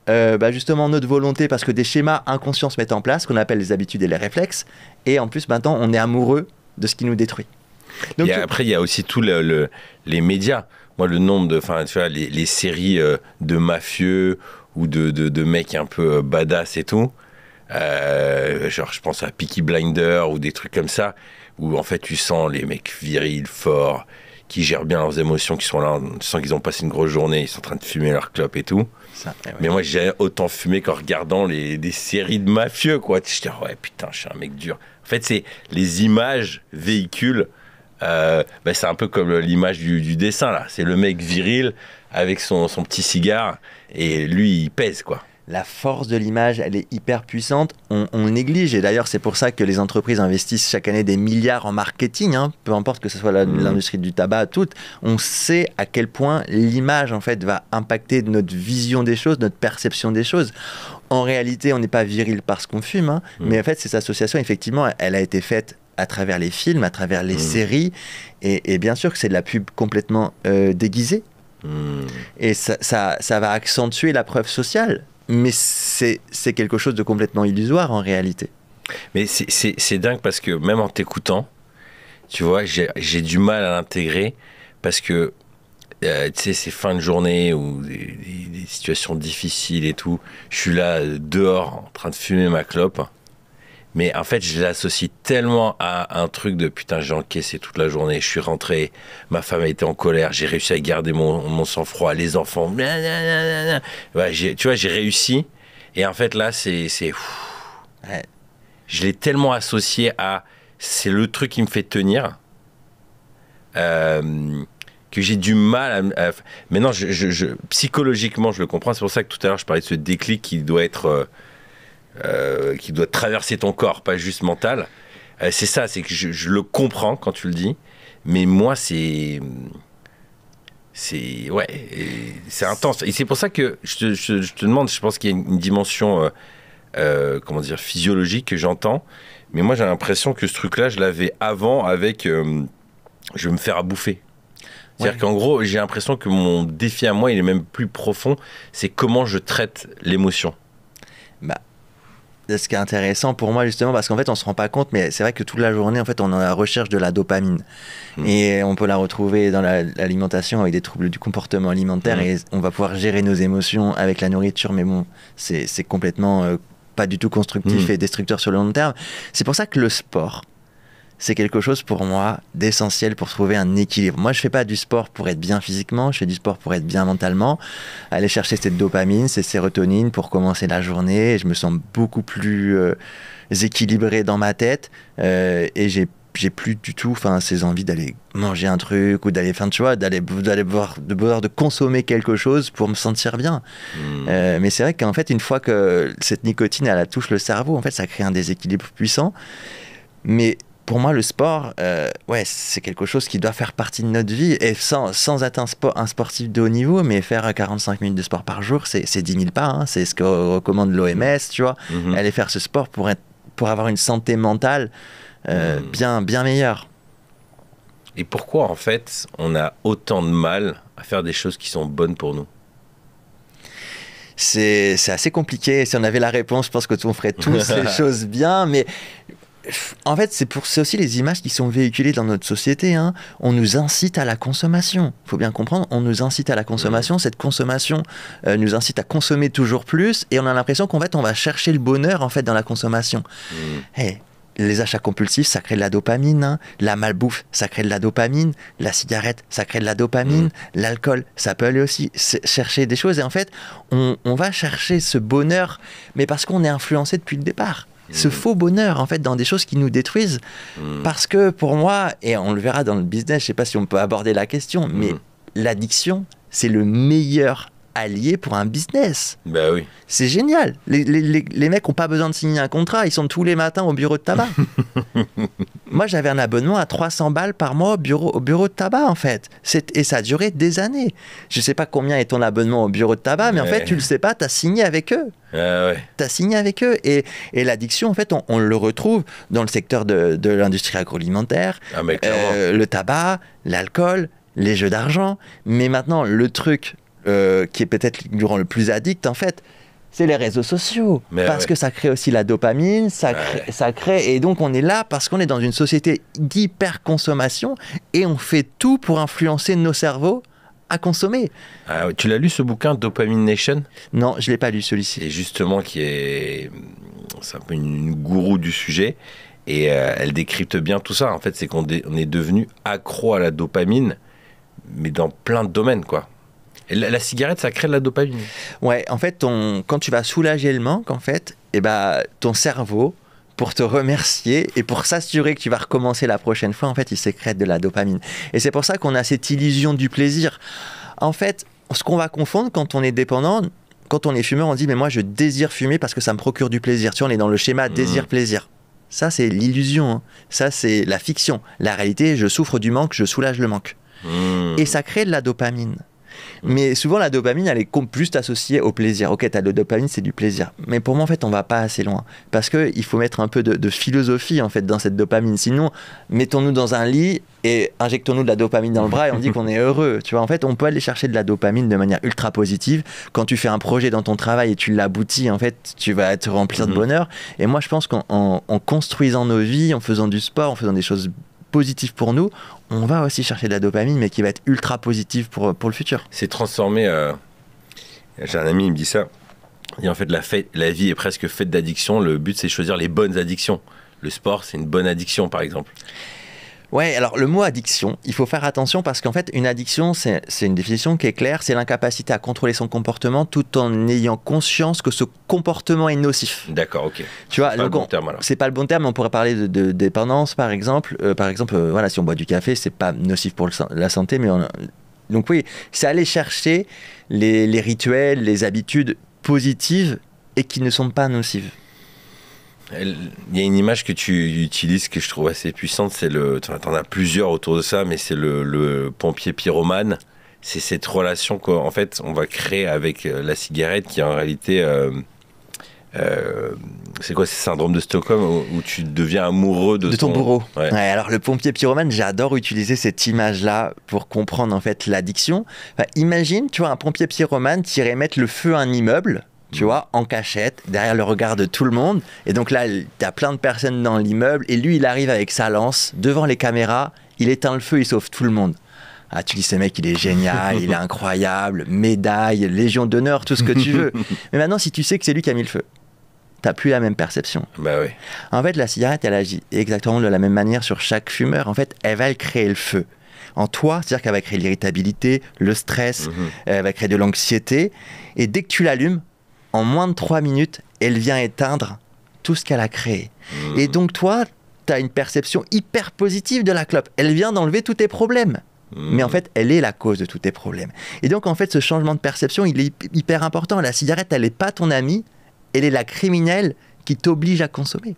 [SPEAKER 1] justement notre volonté parce que des schémas inconscients se mettent en place, qu'on appelle les habitudes et les réflexes. Et en plus, maintenant, on est amoureux de ce qui nous détruit. Donc,
[SPEAKER 2] après, il y a aussi tous les médias. Moi, le nombre de, tu vois, les séries de mafieux ou de mecs un peu badass et tout. Genre, je pense à Peaky Blinders ou des trucs comme ça, où en fait, tu sens les mecs virils, forts, qui gèrent bien leurs émotions, qui sont là, tu sens qu'ils ont passé une grosse journée, ils sont en train de fumer leur clope et tout.
[SPEAKER 1] Ça, ouais.
[SPEAKER 2] Mais moi, j'ai autant fumé qu'en regardant des séries de mafieux, quoi. Je dis, ouais, putain, je suis un mec dur. En fait, c'est les images véhiculent. C'est un peu comme l'image du dessin là, c'est le mec viril avec son petit cigare et lui il pèse quoi.
[SPEAKER 1] La force de l'image, elle est hyper puissante, on néglige, et d'ailleurs c'est pour ça que les entreprises investissent chaque année des milliards en marketing, peu importe que ce soit l'industrie du tabac, toute, on sait à quel point l'image en fait va impacter notre vision des choses, notre perception des choses. En réalité, on n'est pas viril parce qu'on fume, mais en fait cette association effectivement, elle a été faite à travers les films, à travers les séries, et bien sûr que c'est de la pub complètement déguisée, et ça va accentuer la preuve sociale, mais c'est quelque chose de complètement illusoire en réalité.
[SPEAKER 2] Mais c'est dingue parce que même en t'écoutant, tu vois, j'ai du mal à l'intégrer parce que tu sais, ces fins de journée ou des situations difficiles et tout, je suis là dehors en train de fumer ma clope. Mais en fait, je l'associe tellement à un truc de putain, j'ai encaissé toute la journée, je suis rentré, ma femme était en colère, j'ai réussi à garder mon sang-froid, les enfants, ouais, tu vois, j'ai réussi. Et en fait, là, ouais. Je l'ai tellement associé à c'est le truc qui me fait tenir que j'ai du mal à maintenant, psychologiquement, je le comprends. C'est pour ça que tout à l'heure, je parlais de ce déclic qui doit être. Qui doit traverser ton corps, pas juste mental. C'est ça, c'est que je le comprends quand tu le dis, mais moi c'est intense. Et c'est pour ça que je te demande, je pense qu'il y a une dimension physiologique que j'entends, mais moi j'ai l'impression que ce truc-là, je l'avais avant avec je vais me faire à bouffer. C'est-à-dire qu'en gros, j'ai l'impression que mon défi à moi, il est même plus profond, c'est comment je traite l'émotion.
[SPEAKER 1] ce qui est intéressant pour moi justement, parce qu'en fait on se rend pas compte, mais c'est vrai que toute la journée en fait on est à la recherche de la dopamine et on peut la retrouver dans l'alimentation avec des troubles du comportement alimentaire et on va pouvoir gérer nos émotions avec la nourriture, mais bon c'est complètement pas du tout constructif et destructeur sur le long terme. C'est pour ça que le sport, c'est quelque chose pour moi d'essentiel pour trouver un équilibre. Moi, je fais pas du sport pour être bien physiquement, je fais du sport pour être bien mentalement. Aller chercher cette dopamine, cette sérotonine pour commencer la journée. Et je me sens beaucoup plus équilibré dans ma tête et j'ai plus du tout ces envies d'aller manger un truc ou d'aller d'aller boire de consommer quelque chose pour me sentir bien. Mais c'est vrai qu'en fait, une fois que cette nicotine elle touche le cerveau, en fait, ça crée un déséquilibre puissant. Mais pour moi, le sport, c'est quelque chose qui doit faire partie de notre vie. Et sans être un sportif de haut niveau, mais faire 45 minutes de sport par jour, c'est 10 000 pas. Hein. C'est ce que recommande l'OMS, tu vois. Aller faire ce sport pour avoir une santé mentale bien meilleure.
[SPEAKER 2] Et pourquoi, en fait, on a autant de mal à faire des choses qui sont bonnes pour nous?
[SPEAKER 1] C'est assez compliqué. Si on avait la réponse, je pense que on ferait tous les choses bien, mais... En fait, c'est aussi les images qui sont véhiculées dans notre société. Hein. On nous incite à la consommation. Il faut bien comprendre, on nous incite à la consommation. Cette consommation nous incite à consommer toujours plus. Et on a l'impression qu'en fait, on va chercher le bonheur en fait, dans la consommation. Hey, les achats compulsifs, ça crée de la dopamine. Hein. La malbouffe, ça crée de la dopamine. La cigarette, ça crée de la dopamine. L'alcool, ça peut aller aussi chercher des choses. Et en fait, on va chercher ce bonheur, mais parce qu'on est influencé depuis le départ. Ce faux bonheur, en fait, dans des choses qui nous détruisent. Parce que pour moi, et on le verra dans le business, je ne sais pas si on peut aborder la question, mais l'addiction, c'est le meilleur allié pour un business.
[SPEAKER 2] Bah oui.
[SPEAKER 1] C'est génial. Les mecs n'ont pas besoin de signer un contrat, ils sont tous les matins au bureau de tabac. Moi, j'avais un abonnement à 300 balles par mois au bureau de tabac, en fait. Et ça a duré des années. Je ne sais pas combien est ton abonnement au bureau de tabac, mais en fait, tu ne le sais pas, tu as signé avec eux. Tu as signé avec eux. Et l'addiction, en fait, on le retrouve dans le secteur de l'industrie agroalimentaire, le tabac, l'alcool, les jeux d'argent. Mais maintenant, le truc qui est peut-être le plus addict, en fait, c'est les réseaux sociaux. Parce que ça crée aussi la dopamine, ça crée... Et donc, on est là parce qu'on est dans une société d'hyper-consommation et on fait tout pour influencer nos cerveaux à consommer.
[SPEAKER 2] Tu l'as lu, ce bouquin, Dopamine Nation?
[SPEAKER 1] Non, je ne l'ai pas lu, celui-ci.
[SPEAKER 2] Et justement, c'est un peu une gourou du sujet. Et elle décrypte bien tout ça. En fait, c'est qu'on est devenu accro à la dopamine, mais dans plein de domaines, quoi. Et la cigarette, ça crée de la dopamine.
[SPEAKER 1] Ouais, en fait, quand tu vas soulager le manque, en fait, ton cerveau, pour te remercier et pour s'assurer que tu vas recommencer la prochaine fois, en fait, il sécrète de la dopamine. Et c'est pour ça qu'on a cette illusion du plaisir. En fait, ce qu'on va confondre quand on est dépendant, quand on est fumeur, on dit « mais moi, je désire fumer parce que ça me procure du plaisir ». Tu vois, on est dans le schéma désir-plaisir. Ça, c'est l'illusion. Hein. Ça, c'est la fiction. La réalité, je souffre du manque, je soulage le manque. Et ça crée de la dopamine. Mais souvent, la dopamine, elle est plus associée au plaisir. Ok, t'as de la dopamine, c'est du plaisir. Mais pour moi, en fait, on va pas assez loin. Parce qu'il faut mettre un peu de philosophie, en fait, dans cette dopamine. Sinon, mettons-nous dans un lit et injectons-nous de la dopamine dans le bras et on dit qu'on est heureux. Tu vois, en fait, on peut aller chercher de la dopamine de manière ultra positive. Quand tu fais un projet dans ton travail et tu l'aboutis, en fait, tu vas te remplir de bonheur. Et moi, je pense qu'en construisant nos vies, en faisant du sport, en faisant des choses positif pour nous, on va aussi chercher de la dopamine, mais qui va être ultra positive pour le futur.
[SPEAKER 2] C'est transformé. J'ai un ami, il me dit ça. Et en fait, la vie est presque faite d'addictions. Le but, c'est de choisir les bonnes addictions. Le sport, c'est une bonne addiction, par exemple.
[SPEAKER 1] Ouais, alors le mot addiction, il faut faire attention parce qu'en fait, une addiction, c'est une définition qui est claire, c'est l'incapacité à contrôler son comportement tout en ayant conscience que ce comportement est nocif.
[SPEAKER 2] D'accord, ok.
[SPEAKER 1] Tu vois,
[SPEAKER 2] c'est pas le bon terme, alors.
[SPEAKER 1] C'est pas le bon terme, on pourrait parler de dépendance, par exemple. Voilà, si on boit du café, c'est pas nocif pour la santé, mais donc oui, c'est aller chercher les rituels, les habitudes positives et qui ne sont pas nocives.
[SPEAKER 2] Il y a une image que tu utilises que je trouve assez puissante, c'est t'en as plusieurs autour de ça, mais c'est le pompier pyromane. C'est cette relation qu'en fait on va créer avec la cigarette qui en réalité c'est quoi, c'est le syndrome de Stockholm où tu deviens amoureux de
[SPEAKER 1] ton bourreau.
[SPEAKER 2] Ouais.
[SPEAKER 1] Ouais, alors le pompier pyromane, j'adore utiliser cette image-là pour comprendre en fait l'addiction. Enfin, imagine, tu vois, un pompier pyromane qui irait mettre le feu à un immeuble tu vois, en cachette, derrière le regard de tout le monde. Et donc là, tu as plein de personnes dans l'immeuble. Et lui, il arrive avec sa lance devant les caméras. Il éteint le feu, il sauve tout le monde. Ah, tu dis, ce mec, il est génial, il est incroyable, médaille, Légion d'honneur, tout ce que tu veux. Mais maintenant, si tu sais que c'est lui qui a mis le feu, t'as plus la même perception.
[SPEAKER 2] Bah oui.
[SPEAKER 1] En fait, la cigarette, elle agit exactement de la même manière sur chaque fumeur. En fait, elle va créer le feu en toi, c'est-à-dire qu'elle va créer l'irritabilité, le stress, elle va créer de l'anxiété. Et dès que tu l'allumes, en moins de 3 minutes, elle vient éteindre tout ce qu'elle a créé. Et donc toi, tu as une perception hyper positive de la clope. Elle vient d'enlever tous tes problèmes. Mais en fait, elle est la cause de tous tes problèmes. Et donc, en fait, ce changement de perception, il est hyper important. La cigarette, elle n'est pas ton amie, elle est la criminelle qui t'oblige à consommer.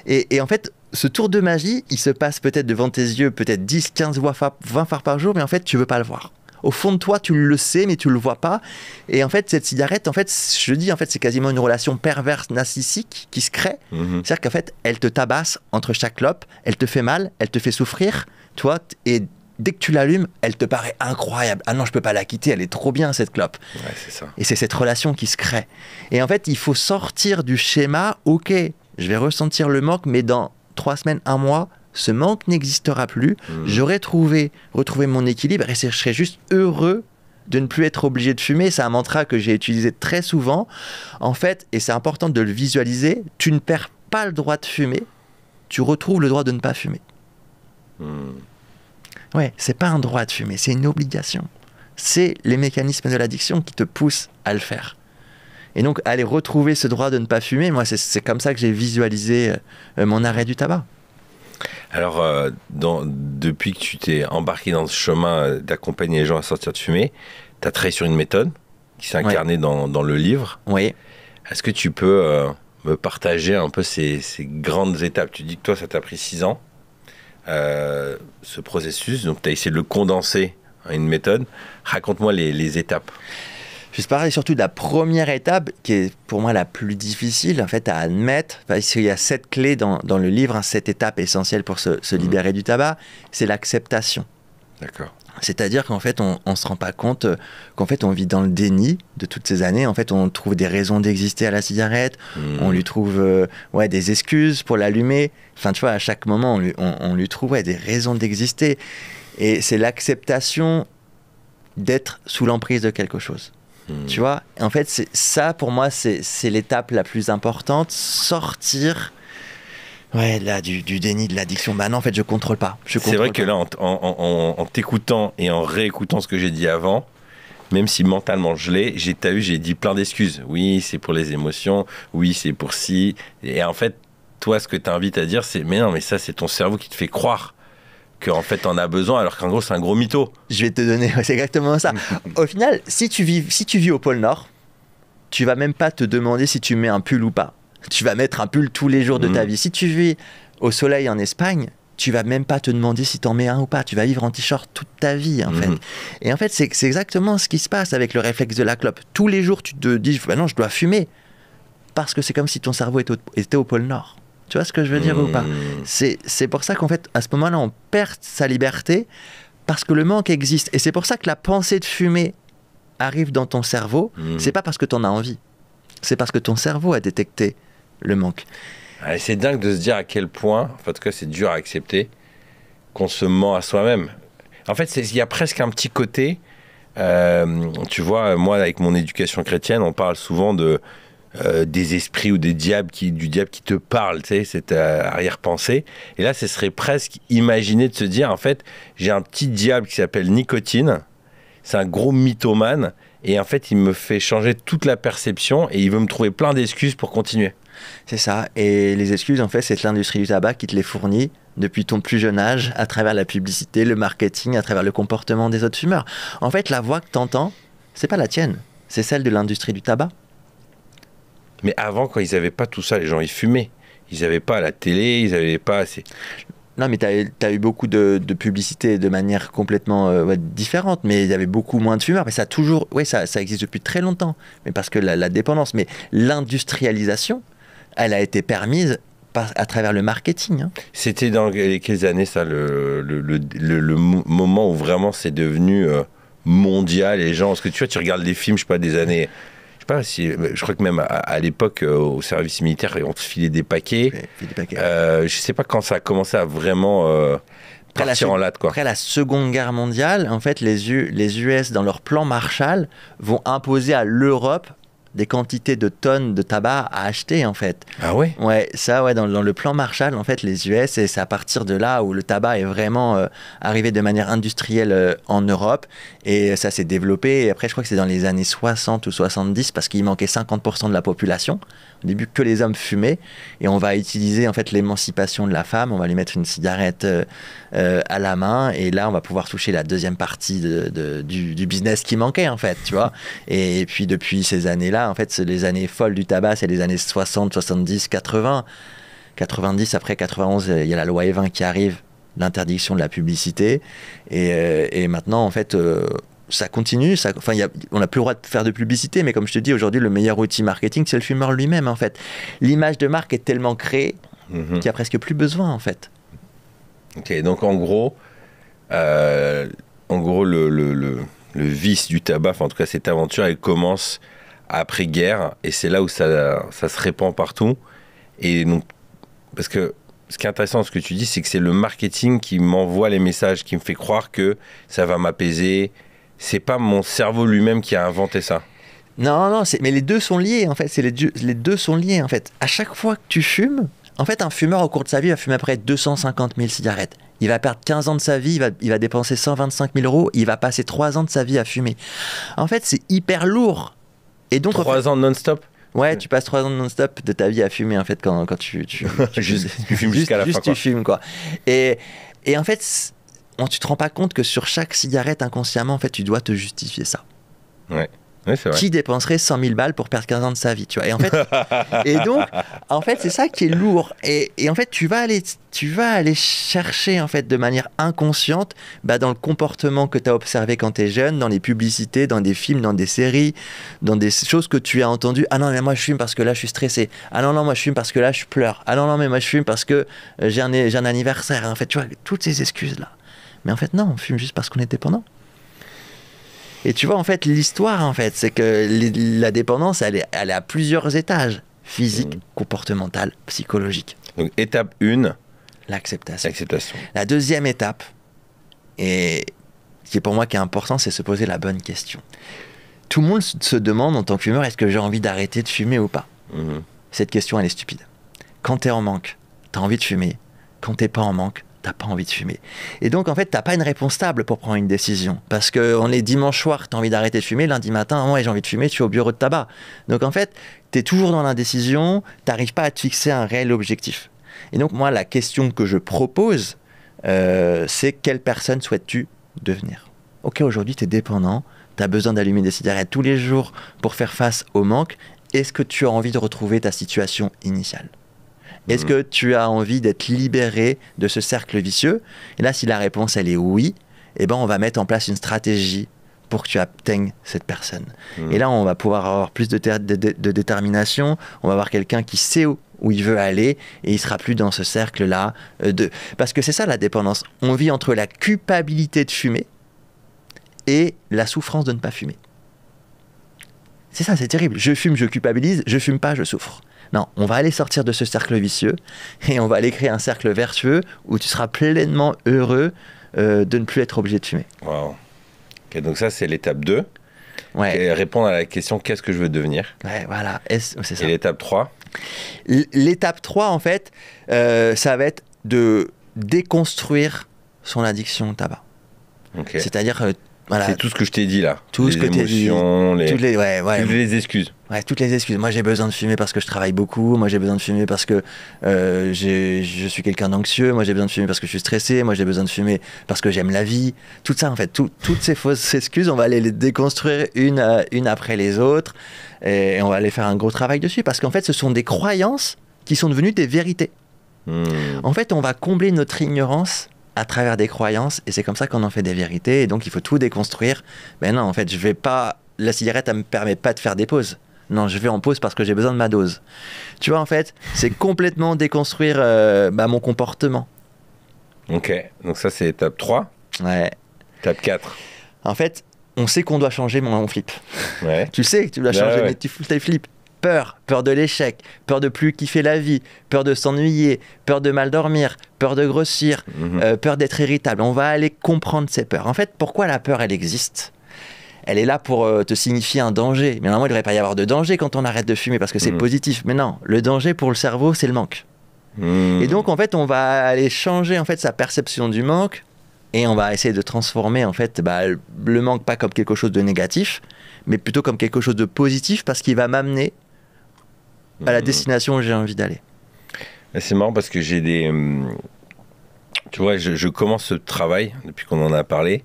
[SPEAKER 1] Et en fait, ce tour de magie, il se passe peut-être devant tes yeux, peut-être 10, 15, 20 fois par jour, mais en fait, tu ne veux pas le voir. Au fond de toi, tu le sais, mais tu ne le vois pas. Et en fait, cette cigarette, en fait, je dis, en fait, c'est quasiment une relation perverse, narcissique qui se crée. C'est-à-dire qu'en fait, elle te tabasse entre chaque clope, elle te fait mal, elle te fait souffrir, toi, et dès que tu l'allumes, elle te paraît incroyable. Ah non, je peux pas la quitter, elle est trop bien cette clope.
[SPEAKER 2] Ouais, c'est ça.
[SPEAKER 1] Et c'est cette relation qui se crée. Et en fait, il faut sortir du schéma, ok, je vais ressentir le manque, mais dans 3 semaines, 1 mois, ce manque n'existera plus. J'aurai retrouvé mon équilibre et je serai juste heureux de ne plus être obligé de fumer. C'est un mantra que j'ai utilisé très souvent. En fait, et c'est important de le visualiser, tu ne perds pas le droit de fumer, tu retrouves le droit de ne pas fumer. Ouais, c'est pas un droit de fumer, c'est une obligation. C'est les mécanismes de l'addiction qui te poussent à le faire. Et donc, aller retrouver ce droit de ne pas fumer, moi, c'est comme ça que j'ai visualisé mon arrêt du tabac.
[SPEAKER 2] Alors, depuis que tu t'es embarqué dans ce chemin d'accompagner les gens à sortir de fumer, tu as travaillé sur une méthode qui s'est incarnée dans le livre.
[SPEAKER 1] Oui.
[SPEAKER 2] Est-ce que tu peux me partager un peu ces grandes étapes? Tu dis que toi, ça t'a pris 6 ans. Ce processus, donc tu as essayé de le condenser en une méthode. Raconte-moi les étapes.
[SPEAKER 1] Je vais parler surtout de la première étape qui est pour moi la plus difficile en fait à admettre, parce qu'il y a 7 clés dans le livre, 7 étapes essentielles pour se libérer du tabac. C'est l'acceptation.
[SPEAKER 2] D'accord.
[SPEAKER 1] C'est-à-dire qu'en fait, on ne se rend pas compte qu'en fait, on vit dans le déni de toutes ces années. En fait, on trouve des raisons d'exister à la cigarette. On lui trouve des excuses pour l'allumer. Enfin, tu vois, à chaque moment, on lui trouve des raisons d'exister. Et c'est l'acceptation d'être sous l'emprise de quelque chose. Tu vois, en fait, ça, pour moi, c'est l'étape la plus importante. Sortir... Ouais, là, du déni de l'addiction. Bah non, en fait, je contrôle pas.
[SPEAKER 2] C'est vrai que là, en t'écoutant et en réécoutant ce que j'ai dit avant, même si mentalement je l'ai, j'ai dit plein d'excuses. Oui, c'est pour les émotions. Oui, c'est pour ci. Et en fait, toi, ce que tu invites à dire, c'est mais non, mais ça, c'est ton cerveau qui te fait croire qu'en fait, t'en as besoin, alors qu'en gros, c'est un gros mytho.
[SPEAKER 1] Je vais te donner, c'est exactement ça. Au final, si tu vis au pôle Nord, tu vas même pas te demander si tu mets un pull ou pas. Tu vas mettre un pull tous les jours de ta vie. Si tu vis au soleil en Espagne, tu vas même pas te demander si tu en mets un ou pas. Tu vas vivre en t-shirt toute ta vie, en fait. Et en fait, c'est exactement ce qui se passe avec le réflexe de la clope. Tous les jours, tu te dis, bah non, je dois fumer. Parce que c'est comme si ton cerveau était au pôle Nord. Tu vois ce que je veux dire ou pas? C'est pour ça qu'en fait, à ce moment-là, on perd sa liberté parce que le manque existe. Et c'est pour ça que la pensée de fumer arrive dans ton cerveau. C'est pas parce que tu en as envie. C'est parce que ton cerveau a détecté le manque.
[SPEAKER 2] C'est dingue de se dire à quel point, en tout cas c'est dur à accepter, qu'on se ment à soi-même. En fait, il y a presque un petit côté, tu vois, moi avec mon éducation chrétienne, on parle souvent des esprits ou du diable qui te parle, tu sais, cette arrière-pensée. Et là, ce serait presque imaginer de se dire, en fait, j'ai un petit diable qui s'appelle nicotine, c'est un gros mythomane, et en fait, il me fait changer toute la perception et il veut me trouver plein d'excuses pour continuer.
[SPEAKER 1] C'est ça. Et les excuses, en fait, c'est l'industrie du tabac qui te les fournit depuis ton plus jeune âge, à travers la publicité, le marketing, à travers le comportement des autres fumeurs. En fait, la voix que tu entends, c'est pas la tienne, c'est celle de l'industrie du tabac.
[SPEAKER 2] Mais avant, quand ils n'avaient pas tout ça, les gens, ils fumaient. Ils n'avaient pas la télé, ils n'avaient pas assez...
[SPEAKER 1] Non, mais tu as eu beaucoup de publicité de manière complètement différente, mais il y avait beaucoup moins de fumeurs. Mais ça a toujours... Oui, ça existe depuis très longtemps, mais parce que la dépendance, mais l'industrialisation, elle a été permise à travers le marketing.
[SPEAKER 2] C'était dans quelles années, ça, le moment où vraiment c'est devenu mondial, les gens... Parce que tu vois, tu regardes des films, je sais pas, des années... sais pas si, je crois que même à l'époque, au service militaire, on te filait des paquets. Je sais pas quand ça a commencé à vraiment partir en latte, quoi.
[SPEAKER 1] Après la Seconde Guerre mondiale, en fait, les US, dans leur plan Marshall, vont imposer à l'Europe des quantités de tonnes de tabac à acheter, en fait.
[SPEAKER 2] Ah ouais?
[SPEAKER 1] Ouais, ça, ouais, dans le plan Marshall, en fait, les US, et c'est à partir de là où le tabac est vraiment arrivé de manière industrielle en Europe, et ça s'est développé, et après, je crois que c'est dans les années 60 ou 70, parce qu'il manquait 50% de la population. Au début, que les hommes fumaient, et on va utiliser, en fait, l'émancipation de la femme, on va lui mettre une cigarette à la main, et là, on va pouvoir toucher la deuxième partie du business qui manquait, en fait, tu vois. Et puis, depuis ces années-là, en fait, c'est les années folles du tabac, c'est les années 60, 70, 80. 90, après 91, il y a la loi E20 qui arrive, l'interdiction de la publicité. Et maintenant, en fait, ça continue. On n'a plus le droit de faire de publicité, mais comme je te dis, aujourd'hui, le meilleur outil marketing, c'est le fumeur lui-même, en fait. L'image de marque est tellement créée qu'il n'y a presque plus besoin, en fait.
[SPEAKER 2] Ok, donc en gros, le vice du tabac, enfin, en tout cas, cette aventure, elle commence après-guerre, et c'est là où ça se répand partout. Et donc, parce que ce qui est intéressant dans ce que tu dis, c'est que c'est le marketing qui m'envoie les messages, qui me fait croire que ça va m'apaiser. C'est pas mon cerveau lui-même qui a inventé ça.
[SPEAKER 1] Non, mais les deux sont liés, en fait. Les deux sont liés, en fait. À chaque fois que tu fumes, en fait, un fumeur, au cours de sa vie, va fumer à peu près 250 000 cigarettes. Il va perdre 15 ans de sa vie, il va dépenser 125 000 euros, il va passer 3 ans de sa vie à fumer. En fait, c'est hyper lourd. Et donc,
[SPEAKER 2] 3 ans non-stop?
[SPEAKER 1] Ouais, tu passes 3 ans non-stop de ta vie à fumer, en fait, quand tu
[SPEAKER 2] fumes jusqu'à la fin,
[SPEAKER 1] tu fumes, quoi. Et en fait, tu te rends pas compte que sur chaque cigarette, inconsciemment, en fait, tu dois te justifier ça.
[SPEAKER 2] Ouais. Oui, c'est vrai.
[SPEAKER 1] Qui dépenserait 100 000 balles pour perdre 15 ans de sa vie, tu vois. Et donc, en fait, c'est ça qui est lourd. Et en fait, tu vas aller chercher, en fait, de manière inconsciente, dans le comportement que tu as observé quand tu es jeune, dans les publicités, dans des films, dans des séries, dans des choses que tu as entendues. Ah non, mais moi, je fume parce que là, je suis stressé. Ah non, moi, je fume parce que là, je pleure. Ah non, mais moi, je fume parce que j'ai un anniversaire. En fait, tu vois, toutes ces excuses-là. Mais en fait, non, on fume juste parce qu'on est dépendant. Et tu vois, en fait, l'histoire, en fait, c'est que la dépendance, elle est à plusieurs étages. Physique, comportemental, psychologique.
[SPEAKER 2] Donc, étape 1.
[SPEAKER 1] L'acceptation. La deuxième étape, et qui est pour moi qui est important, c'est se poser la bonne question. Tout le monde se demande, en tant que fumeur, est-ce que j'ai envie d'arrêter de fumer ou pas? Cette question, elle est stupide. Quand t'es en manque, t'as envie de fumer. Quand t'es pas en manque, t'as pas envie de fumer. Et donc, en fait, t'as pas une réponse stable pour prendre une décision. Parce qu'on est dimanche soir, t'as envie d'arrêter de fumer, lundi matin, ouais, j'ai envie de fumer, tu es au bureau de tabac. Donc, en fait, t'es toujours dans l'indécision, t'arrives pas à te fixer un réel objectif. Et donc, moi, la question que je propose, c'est quelle personne souhaites-tu devenir? Ok, aujourd'hui, t'es dépendant, t'as besoin d'allumer des cigarettes tous les jours pour faire face au manque. Est-ce que tu as envie de retrouver ta situation initiale? Est-ce que tu as envie d'être libéré de ce cercle vicieux? Et là, si la réponse, elle est oui, on va mettre en place une stratégie pour que tu atteignes cette personne. Et là, on va pouvoir avoir plus de détermination, on va avoir quelqu'un qui sait où il veut aller, et il sera plus dans ce cercle-là. Parce que c'est ça, la dépendance. On vit entre la culpabilité de fumer et la souffrance de ne pas fumer. C'est ça, c'est terrible. Je fume, je culpabilise, je fume pas, je souffre. Non, on va aller sortir de ce cercle vicieux et on va aller créer un cercle vertueux où tu seras pleinement heureux de ne plus être obligé de fumer.
[SPEAKER 2] Wow. Ok, donc ça, c'est l'étape 2.
[SPEAKER 1] Ouais.
[SPEAKER 2] Et répondre à la question « Qu'est-ce que je veux devenir ?»
[SPEAKER 1] Ouais, voilà. C'est ça.
[SPEAKER 2] Et l'étape 3?
[SPEAKER 1] L'étape 3, en fait, ça va être de déconstruire son addiction au tabac.
[SPEAKER 2] Okay.
[SPEAKER 1] C'est-à-dire... Voilà.
[SPEAKER 2] C'est tout ce que je t'ai dit là.
[SPEAKER 1] Tout ce que tu as dit. Toutes
[SPEAKER 2] les excuses.
[SPEAKER 1] Ouais, toutes les excuses. Moi, j'ai besoin de fumer parce que je travaille beaucoup. Moi, j'ai besoin de fumer parce que je suis quelqu'un d'anxieux. Moi, j'ai besoin de fumer parce que je suis stressé. Moi, j'ai besoin de fumer parce que j'aime la vie. Tout ça, en fait, toutes ces fausses excuses, on va aller les déconstruire une après les autres. Et on va aller faire un gros travail dessus. Parce qu'en fait, ce sont des croyances qui sont devenues des vérités. En fait, on va combler notre ignorance à travers des croyances, et c'est comme ça qu'on en fait des vérités, et donc il faut tout déconstruire. Ben non, en fait, la cigarette, elle me permet pas de faire des pauses. Non, je vais en pause parce que j'ai besoin de ma dose. Tu vois, en fait, c'est complètement déconstruire mon comportement.
[SPEAKER 2] Ok, donc ça c'est étape 3.
[SPEAKER 1] Ouais.
[SPEAKER 2] Étape 4.
[SPEAKER 1] En fait, on sait qu'on doit changer, mais on flippe.
[SPEAKER 2] Ouais.
[SPEAKER 1] Tu sais que tu dois changer, mais tu flippes. Peur de l'échec, peur de plus kiffer la vie, peur de s'ennuyer, peur de mal dormir, peur de grossir, peur d'être irritable. On va aller comprendre ces peurs. En fait, pourquoi la peur, elle existe ? Elle est là pour te signifier un danger. Mais normalement, il ne devrait pas y avoir de danger quand on arrête de fumer parce que c'est positif. Mais non, le danger pour le cerveau, c'est le manque. Et donc, en fait, on va aller changer en fait, sa perception du manque et on va essayer de transformer en fait, le manque pas comme quelque chose de négatif, mais plutôt comme quelque chose de positif parce qu'il va m'amener à la destination où j'ai envie d'aller.
[SPEAKER 2] C'est marrant parce que j'ai des... tu vois, je commence ce travail depuis qu'on en a parlé.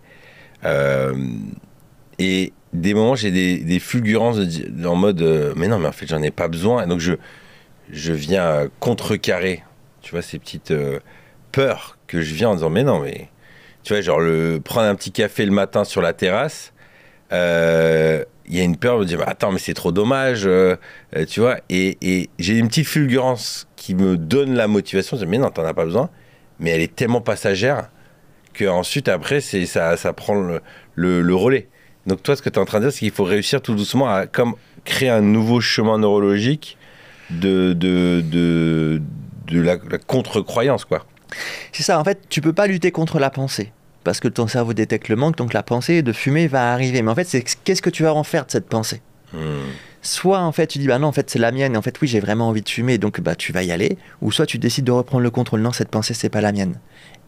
[SPEAKER 2] Et des moments, j'ai des fulgurances en mode mais non, mais en fait, j'en ai pas besoin. Et donc, je viens contrecarrer, tu vois, ces petites peurs que je viens en disant mais non, mais... Tu vois, genre prendre un petit café le matin sur la terrasse, il y a une peur de dire attends, mais c'est trop dommage, tu vois, et j'ai une petite fulgurance qui me donne la motivation de dire mais non, t'en as pas besoin, mais elle est tellement passagère qu'ensuite après ça prend le relais. Donc toi, ce que tu es en train de dire, c'est qu'il faut réussir tout doucement à comme créer un nouveau chemin neurologique de la contre-croyance, quoi.
[SPEAKER 1] C'est ça, en fait, tu peux pas lutter contre la pensée. Parce que ton cerveau détecte le manque, donc la pensée de fumer va arriver. Mais en fait, c'est qu'est-ce que tu vas en faire de cette pensée ? Soit en fait tu dis bah non, en fait c'est la mienne et en fait oui, j'ai vraiment envie de fumer, donc bah tu vas y aller, ou soit tu décides de reprendre le contrôle. Non, cette pensée c'est pas la mienne,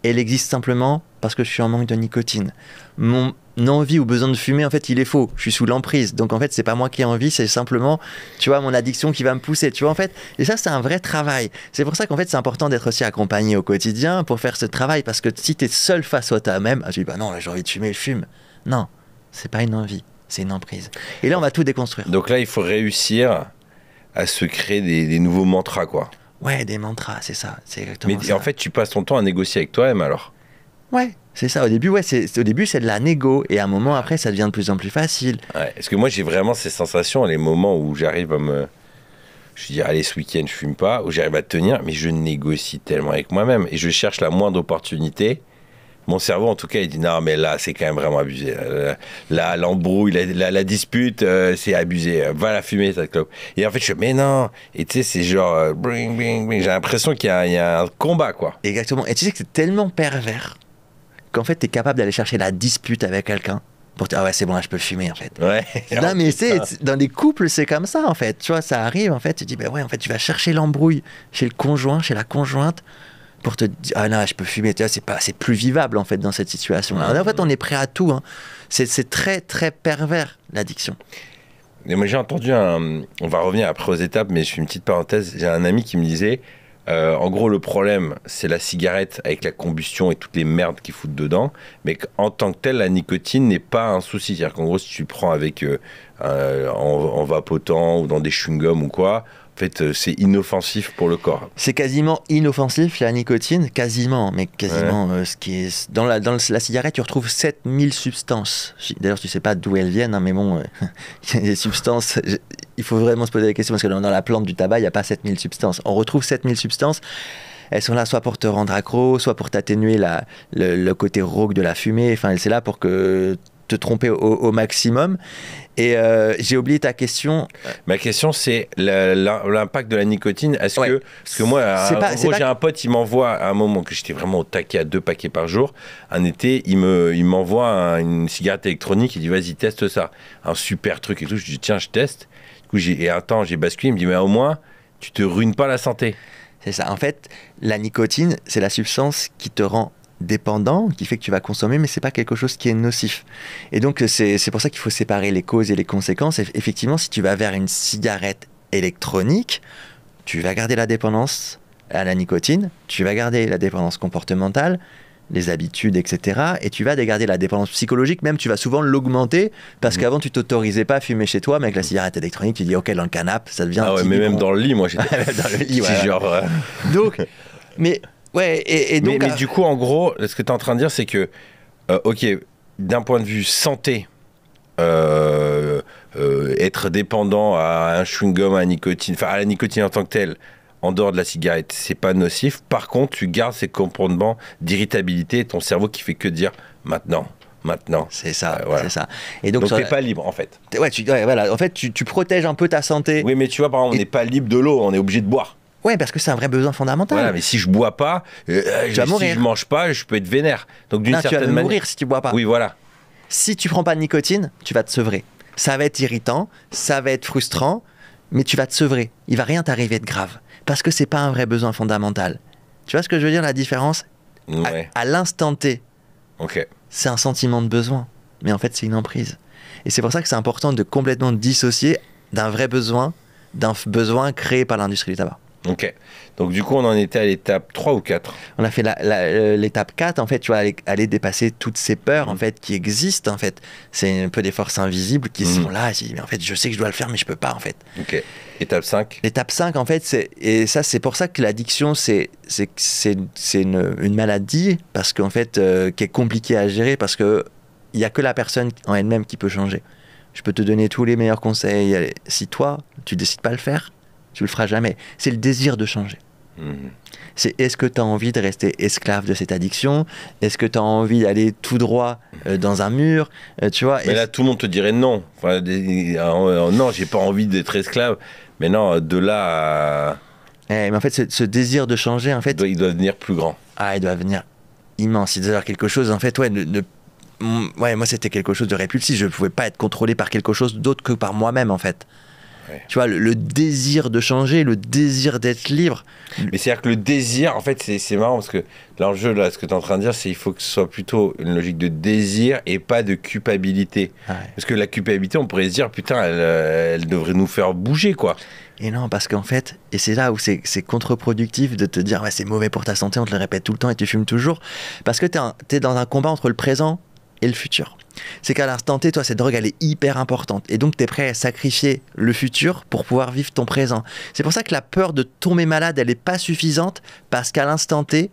[SPEAKER 1] elle existe simplement parce que je suis en manque de nicotine. Mon envie ou besoin de fumer, en fait il est faux, je suis sous l'emprise, donc en fait c'est pas moi qui ai envie, c'est simplement, tu vois, mon addiction qui va me pousser, tu vois, en fait. Et ça c'est un vrai travail. C'est pour ça qu'en fait c'est important d'être aussi accompagné au quotidien pour faire ce travail, parce que si t'es seul face à toi-même, tu dis bah non, là, j'ai envie de fumer, je fume. Non, c'est pas une envie, c'est une emprise. Et là on va tout déconstruire.
[SPEAKER 2] Donc là il faut réussir à se créer des nouveaux mantras, quoi.
[SPEAKER 1] Ouais, des mantras, c'est ça, c'est exactement ça.
[SPEAKER 2] Mais en fait tu passes ton temps à négocier avec toi-même alors.
[SPEAKER 1] Ouais, c'est ça. Au début, ouais, c'est de la négo, et à un moment après, ça devient de plus en plus facile.
[SPEAKER 2] Ouais, parce que moi, j'ai vraiment ces sensations, les moments où j'arrive à me... Je dis, allez, ce week-end, je fume pas, où j'arrive à tenir, mais je négocie tellement avec moi-même, et je cherche la moindre opportunité. Mon cerveau, en tout cas, il dit, non, mais là, c'est quand même vraiment abusé. Là, l'embrouille, la dispute, c'est abusé. Va la fumer, cette clope. Et en fait, je dis, mais non. Et tu sais, c'est genre, bring, bring, bring. J'ai l'impression qu'il y a un combat, quoi.
[SPEAKER 1] Exactement. Et tu sais que c'est tellement pervers qu'en fait, tu es capable d'aller chercher la dispute avec quelqu'un pour te dire, ah ouais, c'est bon, là, je peux fumer, en fait.
[SPEAKER 2] Ouais.
[SPEAKER 1] Non, mais c'est dans les couples, c'est comme ça, en fait. Tu vois, ça arrive, en fait, tu dis, bah ouais, en fait, tu vas chercher l'embrouille chez le conjoint, chez la conjointe, pour te dire, ah non, je peux fumer, tu vois, c'est plus vivable, en fait, dans cette situation-là. En fait, on est prêt à tout, hein. C'est très, très pervers, l'addiction.
[SPEAKER 2] Et moi, j'ai entendu on va revenir après aux étapes, mais je fais une petite parenthèse. J'ai un ami qui me disait, en gros, le problème, c'est la cigarette avec la combustion et toutes les merdes qu'ils foutent dedans, mais qu'en tant que tel, la nicotine n'est pas un souci. C'est-à-dire qu'en gros, si tu le prends avec en vapotant ou dans des chewing-gums ou quoi, en fait, c'est inoffensif pour le corps.
[SPEAKER 1] C'est quasiment inoffensif, la nicotine, quasiment, mais quasiment. Ouais. Ce qui est dans la cigarette, tu retrouves 7000 substances. D'ailleurs, tu sais pas d'où elles viennent, hein, mais bon, il y a des substances. Il faut vraiment se poser la question, parce que dans la plante du tabac, il n'y a pas 7000 substances. On retrouve 7000 substances. Elles sont là soit pour te rendre accro, soit pour t'atténuer le côté rauque de la fumée. Enfin, c'est là pour te tromper au maximum. Et j'ai oublié ta question.
[SPEAKER 2] Ma question, c'est l'impact de la nicotine. Est-ce que... Parce que moi, j'ai un pote, il m'envoie, à un moment que j'étais vraiment au taquet à 2 paquets par jour, un été, il m'envoie une cigarette électronique, il dit, vas-y, teste ça. Un super truc et tout. Je dis, tiens, je teste. Du coup, et un temps, j'ai basculé, il me dit, mais au moins, tu te ruines pas la santé.
[SPEAKER 1] C'est ça. En fait, la nicotine, c'est la substance qui te rend dépendant, qui fait que tu vas consommer, mais c'est pas quelque chose qui est nocif. Et donc c'est pour ça qu'il faut séparer les causes et les conséquences. Et effectivement, si tu vas vers une cigarette électronique, tu vas garder la dépendance à la nicotine, tu vas garder la dépendance comportementale, les habitudes, etc. Et tu vas garder la dépendance psychologique, même tu vas souvent l'augmenter, parce qu'avant tu t'autorisais pas à fumer chez toi, mais avec la cigarette électronique, tu dis ok, dans le canapé, ça devient...
[SPEAKER 2] Ah ouais, mais même dans le lit, moi j'étais...
[SPEAKER 1] dans le lit,
[SPEAKER 2] ouais. Genre...
[SPEAKER 1] Donc, mais... Ouais, et donc,
[SPEAKER 2] mais du coup, en gros, ce que tu es en train de dire, c'est que, ok, d'un point de vue santé, être dépendant à un chewing-gum, à la nicotine en tant que telle, en dehors de la cigarette, c'est pas nocif. Par contre, tu gardes ces comportements d'irritabilité et ton cerveau qui fait que dire, maintenant, maintenant.
[SPEAKER 1] C'est ça,
[SPEAKER 2] voilà.
[SPEAKER 1] c'est ça. Et donc
[SPEAKER 2] t'es pas libre en fait.
[SPEAKER 1] Voilà. En fait, tu protèges un peu ta santé.
[SPEAKER 2] Oui, mais tu vois, par exemple, on n'est pas libre de l'eau, on est obligé de boire.
[SPEAKER 1] Ouais, parce que c'est un vrai besoin fondamental.
[SPEAKER 2] Voilà, mais si je bois pas, si je mange pas, je peux être vénère. Donc d'une certaine manière.
[SPEAKER 1] Tu vas mourir si tu bois pas.
[SPEAKER 2] Oui, voilà.
[SPEAKER 1] Si tu prends pas de nicotine, tu vas te sevrer. Ça va être irritant, ça va être frustrant, mais tu vas te sevrer. Il va rien t'arriver de grave. Parce que c'est pas un vrai besoin fondamental. Tu vois ce que je veux dire, la différence?
[SPEAKER 2] Ouais.
[SPEAKER 1] À l'instant T,
[SPEAKER 2] ok.
[SPEAKER 1] C'est un sentiment de besoin. Mais en fait, c'est une emprise. Et c'est pour ça que c'est important de complètement dissocier d'un vrai besoin, d'un besoin créé par l'industrie du tabac.
[SPEAKER 2] Ok. Donc du coup, on en était à l'étape 3 ou 4.
[SPEAKER 1] On a fait l'étape 4, en fait, tu vois, aller dépasser toutes ces peurs, en fait, qui existent, en fait. C'est un peu des forces invisibles qui sont là. Mais en fait, je sais que je dois le faire, mais je peux pas, en fait.
[SPEAKER 2] Ok. Étape 5.
[SPEAKER 1] L'étape 5, en fait, c'est pour ça que l'addiction, c'est une maladie, parce qu'en fait, qui est compliquée à gérer, parce que il n'y a que la personne en elle-même qui peut changer. Je peux te donner tous les meilleurs conseils. Si toi, tu décides pas de le faire, tu le feras jamais. C'est le désir de changer. C'est est-ce que tu as envie de rester esclave de cette addiction? Est-ce que tu as envie d'aller tout droit dans un mur? Tu vois,
[SPEAKER 2] mais là, tout le monde te dirait non. Enfin, non, j'ai pas envie d'être esclave. Mais non, de là à...
[SPEAKER 1] mais en fait, ce désir de changer, en fait...
[SPEAKER 2] Il doit devenir plus grand.
[SPEAKER 1] Ah, il doit devenir immense. Il doit y avoir quelque chose, en fait, ouais, moi, c'était quelque chose de répulsif. Je ne pouvais pas être contrôlé par quelque chose d'autre que par moi-même, en fait. Ouais. Tu vois, le désir de changer, le désir d'être libre.
[SPEAKER 2] Mais c'est-à-dire que le désir, en fait, c'est marrant parce que l'enjeu, là, ce que tu es en train de dire, c'est qu'il faut que ce soit plutôt une logique de désir et pas de culpabilité. Ah ouais. Parce que la culpabilité, on pourrait se dire, putain, elle devrait nous faire bouger, quoi.
[SPEAKER 1] Et non, parce qu'en fait, et c'est là où c'est contre-productif de te dire, ouais, c'est mauvais pour ta santé, on te le répète tout le temps et tu fumes toujours. Parce que t'es dans un combat entre le présent et le futur. C'est qu'à l'instant T, toi, cette drogue, elle est hyper importante. Et donc, tu es prêt à sacrifier le futur pour pouvoir vivre ton présent. C'est pour ça que la peur de tomber malade, elle n'est pas suffisante, parce qu'à l'instant T,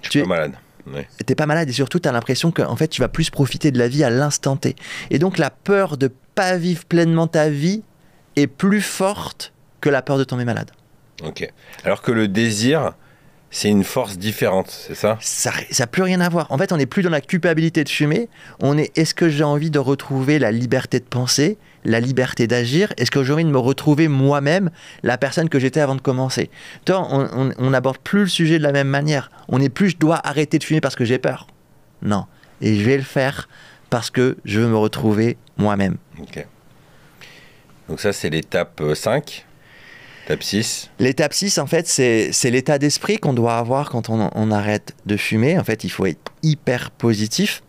[SPEAKER 2] tu es pas malade. Ouais.
[SPEAKER 1] T'es pas malade et surtout, tu as l'impression que en fait, tu vas plus profiter de la vie à l'instant T. Et donc, la peur de pas vivre pleinement ta vie est plus forte que la peur de tomber malade.
[SPEAKER 2] Ok. Alors que le désir... c'est une force différente, c'est ça?
[SPEAKER 1] Ça n'a plus rien à voir. En fait, on n'est plus dans la culpabilité de fumer. On est, est-ce que j'ai envie de retrouver la liberté de penser, la liberté d'agir? Est-ce que j'ai envie de me retrouver moi-même, la personne que j'étais avant de commencer? Toi, on n'aborde plus le sujet de la même manière. On n'est plus, je dois arrêter de fumer parce que j'ai peur. Non. Et je vais le faire parce que je veux me retrouver moi-même.
[SPEAKER 2] Ok. Donc ça, c'est l'étape 5. L'étape 6.
[SPEAKER 1] L'étape 6, en fait, c'est l'état d'esprit qu'on doit avoir quand on arrête de fumer. En fait, il faut être hyper positif.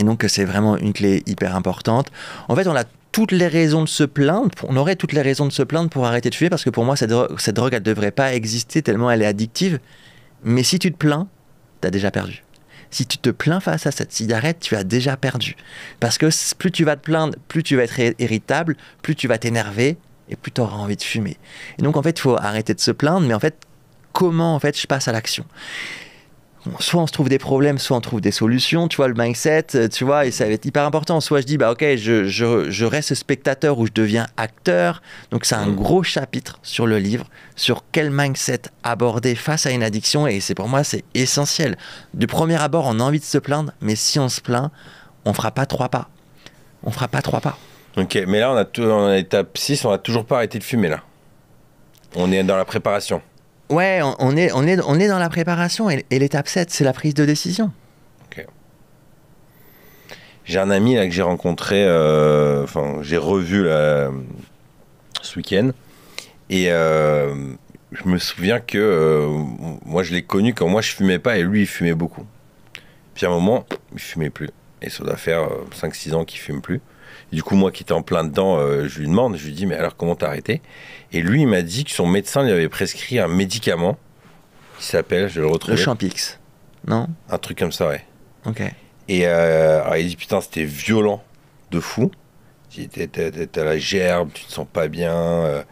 [SPEAKER 1] Et donc, c'est vraiment une clé hyper importante. En fait, on a toutes les raisons de se plaindre. On aurait toutes les raisons de se plaindre pour arrêter de fumer, parce que pour moi, cette drogue, elle ne devrait pas exister tellement elle est addictive. Mais si tu te plains, tu as déjà perdu. Si tu te plains face à cette cigarette, tu as déjà perdu. Parce que plus tu vas te plaindre, plus tu vas être irritable, plus tu vas t'énerver, et plus tu auras envie de fumer. Et donc, en fait, il faut arrêter de se plaindre, mais en fait, comment, en fait, je passe à l'action? Soit on se trouve des problèmes, soit on trouve des solutions, tu vois, le mindset, tu vois, et ça va être hyper important. Soit je dis, bah ok, je reste spectateur ou je deviens acteur. Donc, c'est un gros chapitre sur le livre, sur quel mindset aborder face à une addiction, et pour moi, c'est essentiel. Du premier abord, on a envie de se plaindre, mais si on se plaint, on fera pas 3 pas. On fera pas 3 pas.
[SPEAKER 2] Ok, mais là, on a l'étape 6, on n'a toujours pas arrêté de fumer, là. On est dans la préparation.
[SPEAKER 1] Ouais, on est dans la préparation, et l'étape 7, c'est la prise de décision.
[SPEAKER 2] Ok. J'ai un ami là, que j'ai rencontré, j'ai revu là, ce week-end, et je me souviens que moi, je l'ai connu quand moi, je fumais pas, et lui, il fumait beaucoup. Puis à un moment, il fumait plus. Et ça doit faire 5-6 ans qu'il fume plus. Du coup, moi qui étais en plein dedans, je lui demande, je lui dis, mais alors comment t'as arrêté? Et lui, il m'a dit que son médecin lui avait prescrit un médicament qui s'appelle, je vais le retrouver.
[SPEAKER 1] Le Champix, non?
[SPEAKER 2] Un truc comme ça, ouais.
[SPEAKER 1] Ok.
[SPEAKER 2] Et alors il dit, putain, c'était violent de fou. T'as la gerbe, tu te sens pas bien.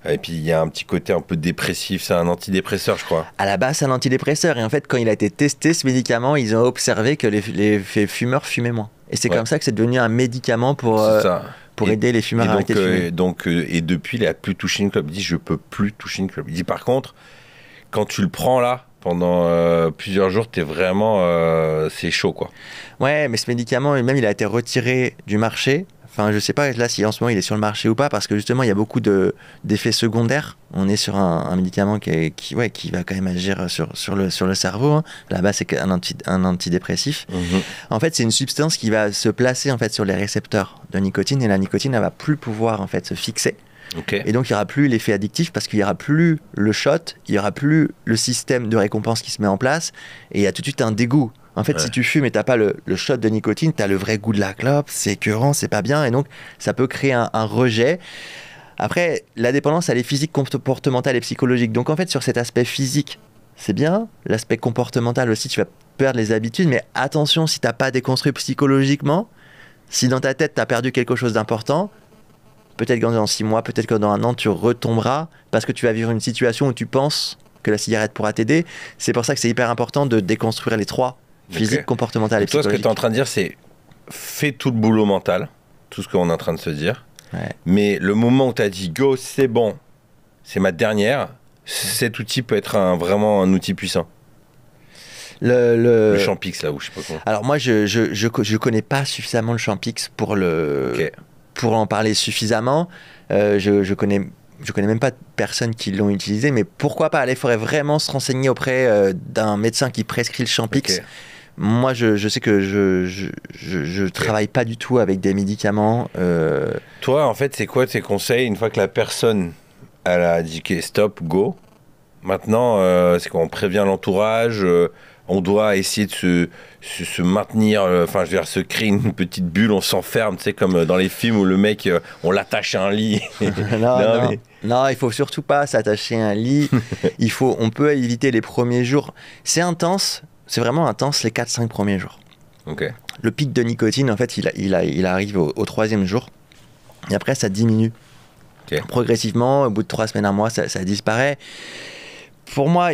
[SPEAKER 2] Et puis il y a un petit côté un peu dépressif, c'est un antidépresseur, je crois.
[SPEAKER 1] À la base, c'est un antidépresseur. Et en fait, quand il a été testé, ce médicament, ils ont observé que les fumeurs fumaient moins. Et c'est comme ça que c'est devenu un médicament pour aider les fumeurs à arrêter de fumer.
[SPEAKER 2] Et depuis, il n'a plus touché une clope. Il dit, je peux plus toucher une clope. Il dit, par contre, quand tu le prends là, pendant plusieurs jours, t'es vraiment... c'est chaud, quoi.
[SPEAKER 1] Ouais, mais ce médicament, même, il a été retiré du marché. Enfin, je sais pas là si en ce moment il est sur le marché ou pas, parce que justement, il y a beaucoup d'effets secondaires. On est sur un médicament qui va quand même agir sur le cerveau. Hein. Là-bas, c'est un antidépressif. En fait, c'est une substance qui va se placer en fait, sur les récepteurs de nicotine, et la nicotine, elle va plus pouvoir en fait, se fixer.
[SPEAKER 2] Okay.
[SPEAKER 1] Et donc, il n'y aura plus l'effet addictif parce qu'il n'y aura plus le shot, il n'y aura plus le système de récompense qui se met en place, et il y a tout de suite un dégoût. En fait, si tu fumes et tu n'as pas le shot de nicotine, tu as le vrai goût de la clope, c'est écœurant, c'est pas bien, et donc ça peut créer un rejet. Après, la dépendance, elle est physique, comportementale et psychologique. Donc en fait, sur cet aspect physique, c'est bien. L'aspect comportemental aussi, tu vas perdre les habitudes, mais attention, si tu n'as pas déconstruit psychologiquement, si dans ta tête, tu as perdu quelque chose d'important, peut-être que dans 6 mois, peut-être que dans 1 an, tu retomberas parce que tu vas vivre une situation où tu penses que la cigarette pourra t'aider. C'est pour ça que c'est hyper important de déconstruire les 3. Physique, comportemental et psychologique.
[SPEAKER 2] Toi, ce que tu es en train de dire, c'est fais tout le boulot mental, tout ce qu'on est en train de se dire.
[SPEAKER 1] Ouais.
[SPEAKER 2] Mais le moment où tu as dit go, c'est bon, c'est ma dernière, cet outil peut être vraiment un outil puissant. Le Champix, là, où je sais pas comment.
[SPEAKER 1] Alors, moi, je connais pas suffisamment le Champix pour en parler suffisamment. Je connais même pas de personnes qui l'ont utilisé, mais pourquoi pas? Il faudrait vraiment se renseigner auprès d'un médecin qui prescrit le Champix. Moi, je sais que je travaille pas du tout avec des médicaments.
[SPEAKER 2] Toi, en fait, c'est quoi tes conseils une fois que la personne elle a dit okay, stop, go? Maintenant, c'est quoi? On prévient l'entourage, on doit essayer de se maintenir, enfin, je veux dire, se créer une petite bulle, on s'enferme, tu sais, comme dans les films où le mec, on l'attache à un lit.
[SPEAKER 1] Non, il faut surtout pas s'attacher à un lit. On peut éviter les premiers jours. C'est intense. C'est vraiment intense les 4-5 premiers jours.
[SPEAKER 2] Okay.
[SPEAKER 1] Le pic de nicotine, en fait, il arrive au 3e jour. Et après, ça diminue.
[SPEAKER 2] Okay.
[SPEAKER 1] Progressivement, au bout de 3 semaines, 1 mois, ça disparaît. Pour moi,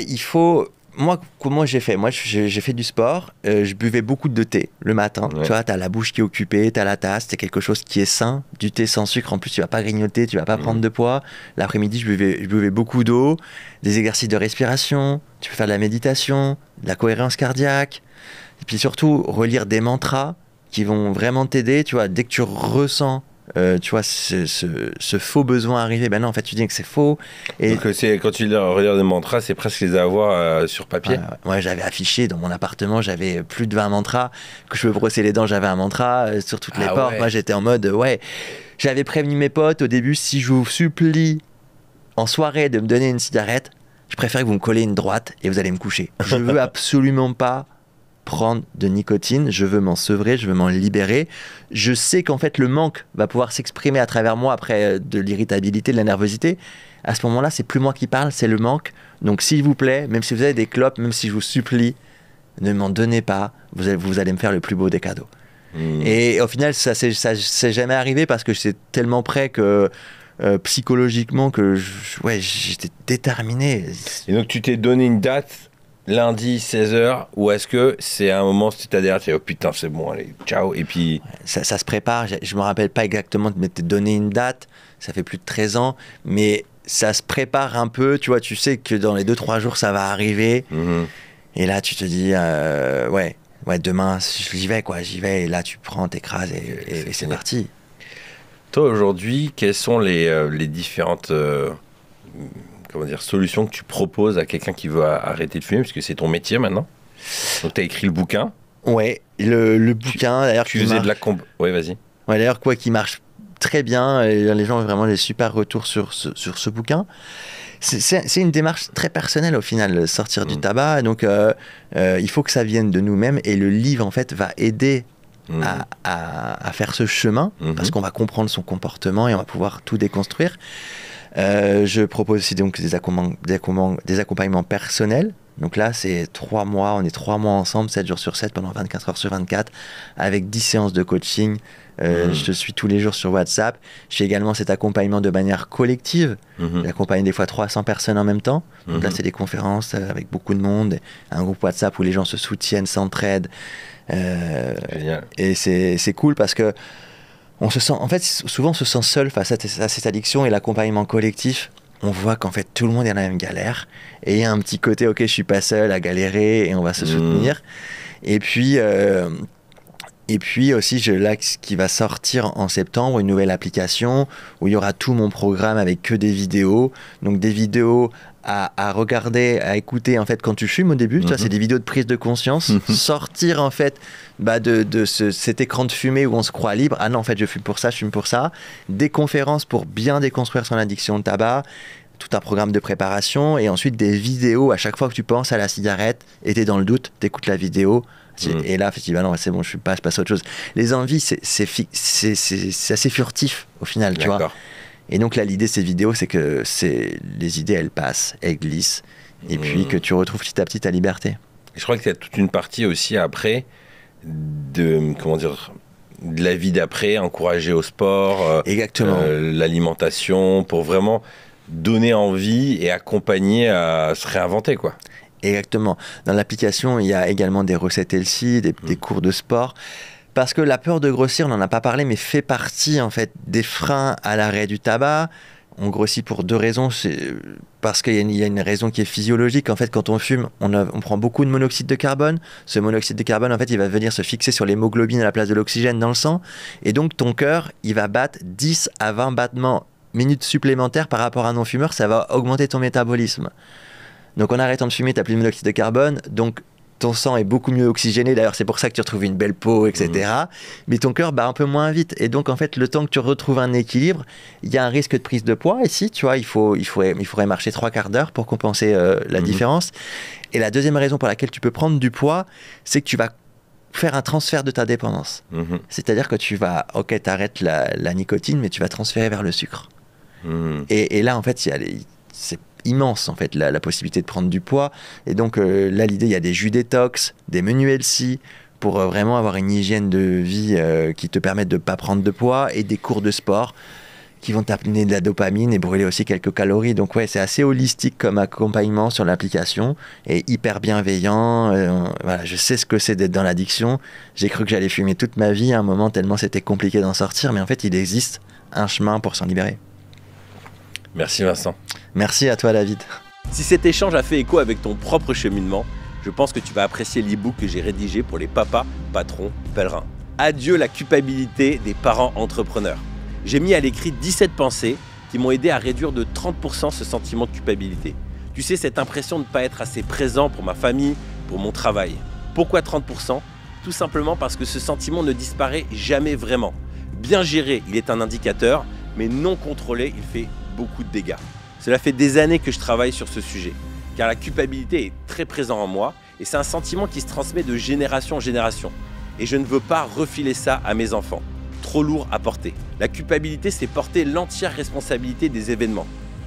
[SPEAKER 1] comment j'ai fait? Moi, j'ai fait du sport. Je buvais beaucoup de thé le matin. Ouais. Tu vois, tu as la bouche qui est occupée, tu as la tasse, c'est quelque chose qui est sain. Du thé sans sucre, en plus, tu vas pas grignoter, tu vas pas prendre de poids. L'après-midi, je buvais beaucoup d'eau, des exercices de respiration. Tu peux faire de la méditation, de la cohérence cardiaque. Et puis surtout, relire des mantras qui vont vraiment t'aider. Tu vois, dès que tu ressens tu vois, ce faux besoin arriver, ben non, en fait, tu dis que c'est faux. Et
[SPEAKER 2] donc, quand tu relis des mantras, c'est presque les avoir sur papier.
[SPEAKER 1] Ouais, j'avais affiché dans mon appartement, j'avais plus de 20 mantras. Que je me brossais les dents, j'avais un mantra sur toutes les portes. Ouais. Moi, j'étais en mode, j'avais prévenu mes potes au début, si je vous supplie en soirée de me donner une cigarette, je préfère que vous me collez une droite et vous allez me coucher. Je veux absolument pas prendre de nicotine, je veux m'en sevrer, je veux m'en libérer. Je sais qu'en fait le manque va pouvoir s'exprimer à travers moi après de l'irritabilité, de la nervosité. À ce moment-là, c'est plus moi qui parle, c'est le manque. Donc s'il vous plaît, même si vous avez des clopes, même si je vous supplie, ne m'en donnez pas, vous allez me faire le plus beau des cadeaux. Et au final, ça s'est jamais arrivé parce que j'étais tellement prêt que psychologiquement que j'étais déterminé.
[SPEAKER 2] Et donc tu t'es donné une date lundi 16h, ou est-ce que c'est un moment c'est-à-dire oh putain c'est bon allez ciao et puis
[SPEAKER 1] ça se prépare, je me rappelle pas exactement de m'être donné une date, ça fait plus de 13 ans, mais ça se prépare un peu, tu vois, tu sais que dans les 2-3 jours ça va arriver, et là tu te dis demain j'y vais, et là tu prends, t'écrases et c'est parti.
[SPEAKER 2] Toi aujourd'hui, quelles sont les différentes solutions que tu proposes à quelqu'un qui veut arrêter de fumer, parce que c'est ton métier maintenant. Donc tu as écrit le bouquin.
[SPEAKER 1] Ouais, le bouquin d'ailleurs.
[SPEAKER 2] Tu faisais de la ouais, vas-y.
[SPEAKER 1] Ouais, d'ailleurs qui marche très bien. Les gens ont vraiment des super retours sur ce bouquin. C'est une démarche très personnelle au final, sortir du tabac. Donc il faut que ça vienne de nous-mêmes, et le livre en fait va aider à faire ce chemin, parce qu'on va comprendre son comportement et on va pouvoir tout déconstruire. Je propose aussi donc des accompagnements personnels. Donc là, c'est 3 mois, on est 3 mois ensemble, 7 jours sur 7, pendant 24 heures sur 24, avec 10 séances de coaching. Je te suis tous les jours sur WhatsApp. J'ai également cet accompagnement de manière collective. J'accompagne des fois 300 personnes en même temps. Donc là, c'est des conférences avec beaucoup de monde, un groupe WhatsApp où les gens se soutiennent, s'entraident. Et c'est cool parce que souvent on se sent seul face à cette addiction, et l'accompagnement collectif, on voit qu'en fait tout le monde est dans la même galère et il y a un petit côté ok je suis pas seul à galérer et on va se soutenir. Et puis aussi là ce qui va sortir en septembre, une nouvelle application où il y aura tout mon programme avec que des vidéos, donc des vidéos à regarder, à écouter en fait quand tu fumes au début, tu vois, c'est des vidéos de prise de conscience, sortir en fait de cet écran de fumée où on se croit libre, ah non en fait je fume pour ça, des conférences pour bien déconstruire son addiction au tabac, tout un programme de préparation et ensuite des vidéos à chaque fois que tu penses à la cigarette et t'es dans le doute, t'écoutes la vidéo et là tu dis bah non c'est bon je passe à autre chose. Les envies c'est assez furtif au final, tu vois. Et donc là, l'idée de ces vidéos, c'est que les idées, elles passent, elles glissent, et puis que tu retrouves petit à petit ta liberté.
[SPEAKER 2] Je crois qu'il y a toute une partie aussi après de la vie d'après, encourager au sport, l'alimentation, pour vraiment donner envie et accompagner à se réinventer, quoi.
[SPEAKER 1] Exactement. Dans l'application, il y a également des recettes healthy, des cours de sport. Parce que la peur de grossir, on n'en a pas parlé, mais fait partie en fait des freins à l'arrêt du tabac. On grossit pour 2 raisons. Parce qu'il y a une raison qui est physiologique. En fait, quand on fume, on prend beaucoup de monoxyde de carbone. Ce monoxyde de carbone, en fait, il va venir se fixer sur l'hémoglobine à la place de l'oxygène dans le sang. Et donc, ton cœur, il va battre 10 à 20 battements minutes supplémentaires par rapport à un non-fumeur. Ça va augmenter ton métabolisme. Donc, en arrêtant de fumer, tu n'as plus de monoxyde de carbone. Donc, ton sang est beaucoup mieux oxygéné, d'ailleurs c'est pour ça que tu retrouves une belle peau, etc. Mais ton cœur bat un peu moins vite. Et donc en fait, le temps que tu retrouves un équilibre, il y a un risque de prise de poids. Ici, tu vois, il faudrait marcher 3/4 d'heure pour compenser la différence. Et la deuxième raison pour laquelle tu peux prendre du poids, c'est que tu vas faire un transfert de ta dépendance. C'est-à-dire que tu vas, ok, t'arrêtes la nicotine, mais tu vas transférer vers le sucre. Et là, en fait, c'est immense en fait la possibilité de prendre du poids et donc là l'idée il y a des jus détox, des menus healthy pour vraiment avoir une hygiène de vie qui te permettent de pas prendre de poids et des cours de sport qui vont t'amener de la dopamine et brûler aussi quelques calories. Donc ouais, c'est assez holistique comme accompagnement sur l'application et hyper bienveillant. Voilà, je sais ce que c'est d'être dans l'addiction. J'ai cru que j'allais fumer toute ma vie à un moment tellement c'était compliqué d'en sortir, mais en fait il existe un chemin pour s'en libérer.
[SPEAKER 2] Merci Vincent.
[SPEAKER 1] Merci à toi David.
[SPEAKER 3] Si cet échange a fait écho avec ton propre cheminement, je pense que tu vas apprécier l'e-book que j'ai rédigé pour les papas, patrons, pèlerins. Adieu la culpabilité des parents entrepreneurs. J'ai mis à l'écrit 17 pensées qui m'ont aidé à réduire de 30% ce sentiment de culpabilité. Tu sais, cette impression de ne pas être assez présent pour ma famille, pour mon travail. Pourquoi 30%? Tout simplement parce que ce sentiment ne disparaît jamais vraiment. Bien géré, il est un indicateur, mais non contrôlé, il fait beaucoup de dégâts. Cela fait des années que je travaille sur ce sujet, car la culpabilité est très présente en moi et c'est un sentiment qui se transmet de génération en génération. Et je ne veux pas refiler ça à mes enfants. Trop lourd à porter. La culpabilité, c'est porter l'entière responsabilité des événements.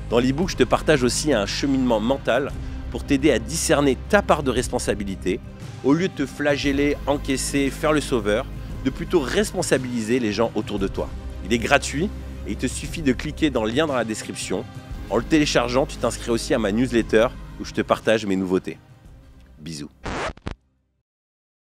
[SPEAKER 3] Dans l'e-book, je te partage aussi un cheminement mental pour t'aider à discerner ta part de responsabilité, au lieu de te flageller, encaisser, faire le sauveur, de plutôt responsabiliser les gens autour de toi. Il est gratuit et il te suffit de cliquer dans le lien dans la description. En le téléchargeant, tu t'inscris aussi à ma newsletter où je te partage mes nouveautés. Bisous.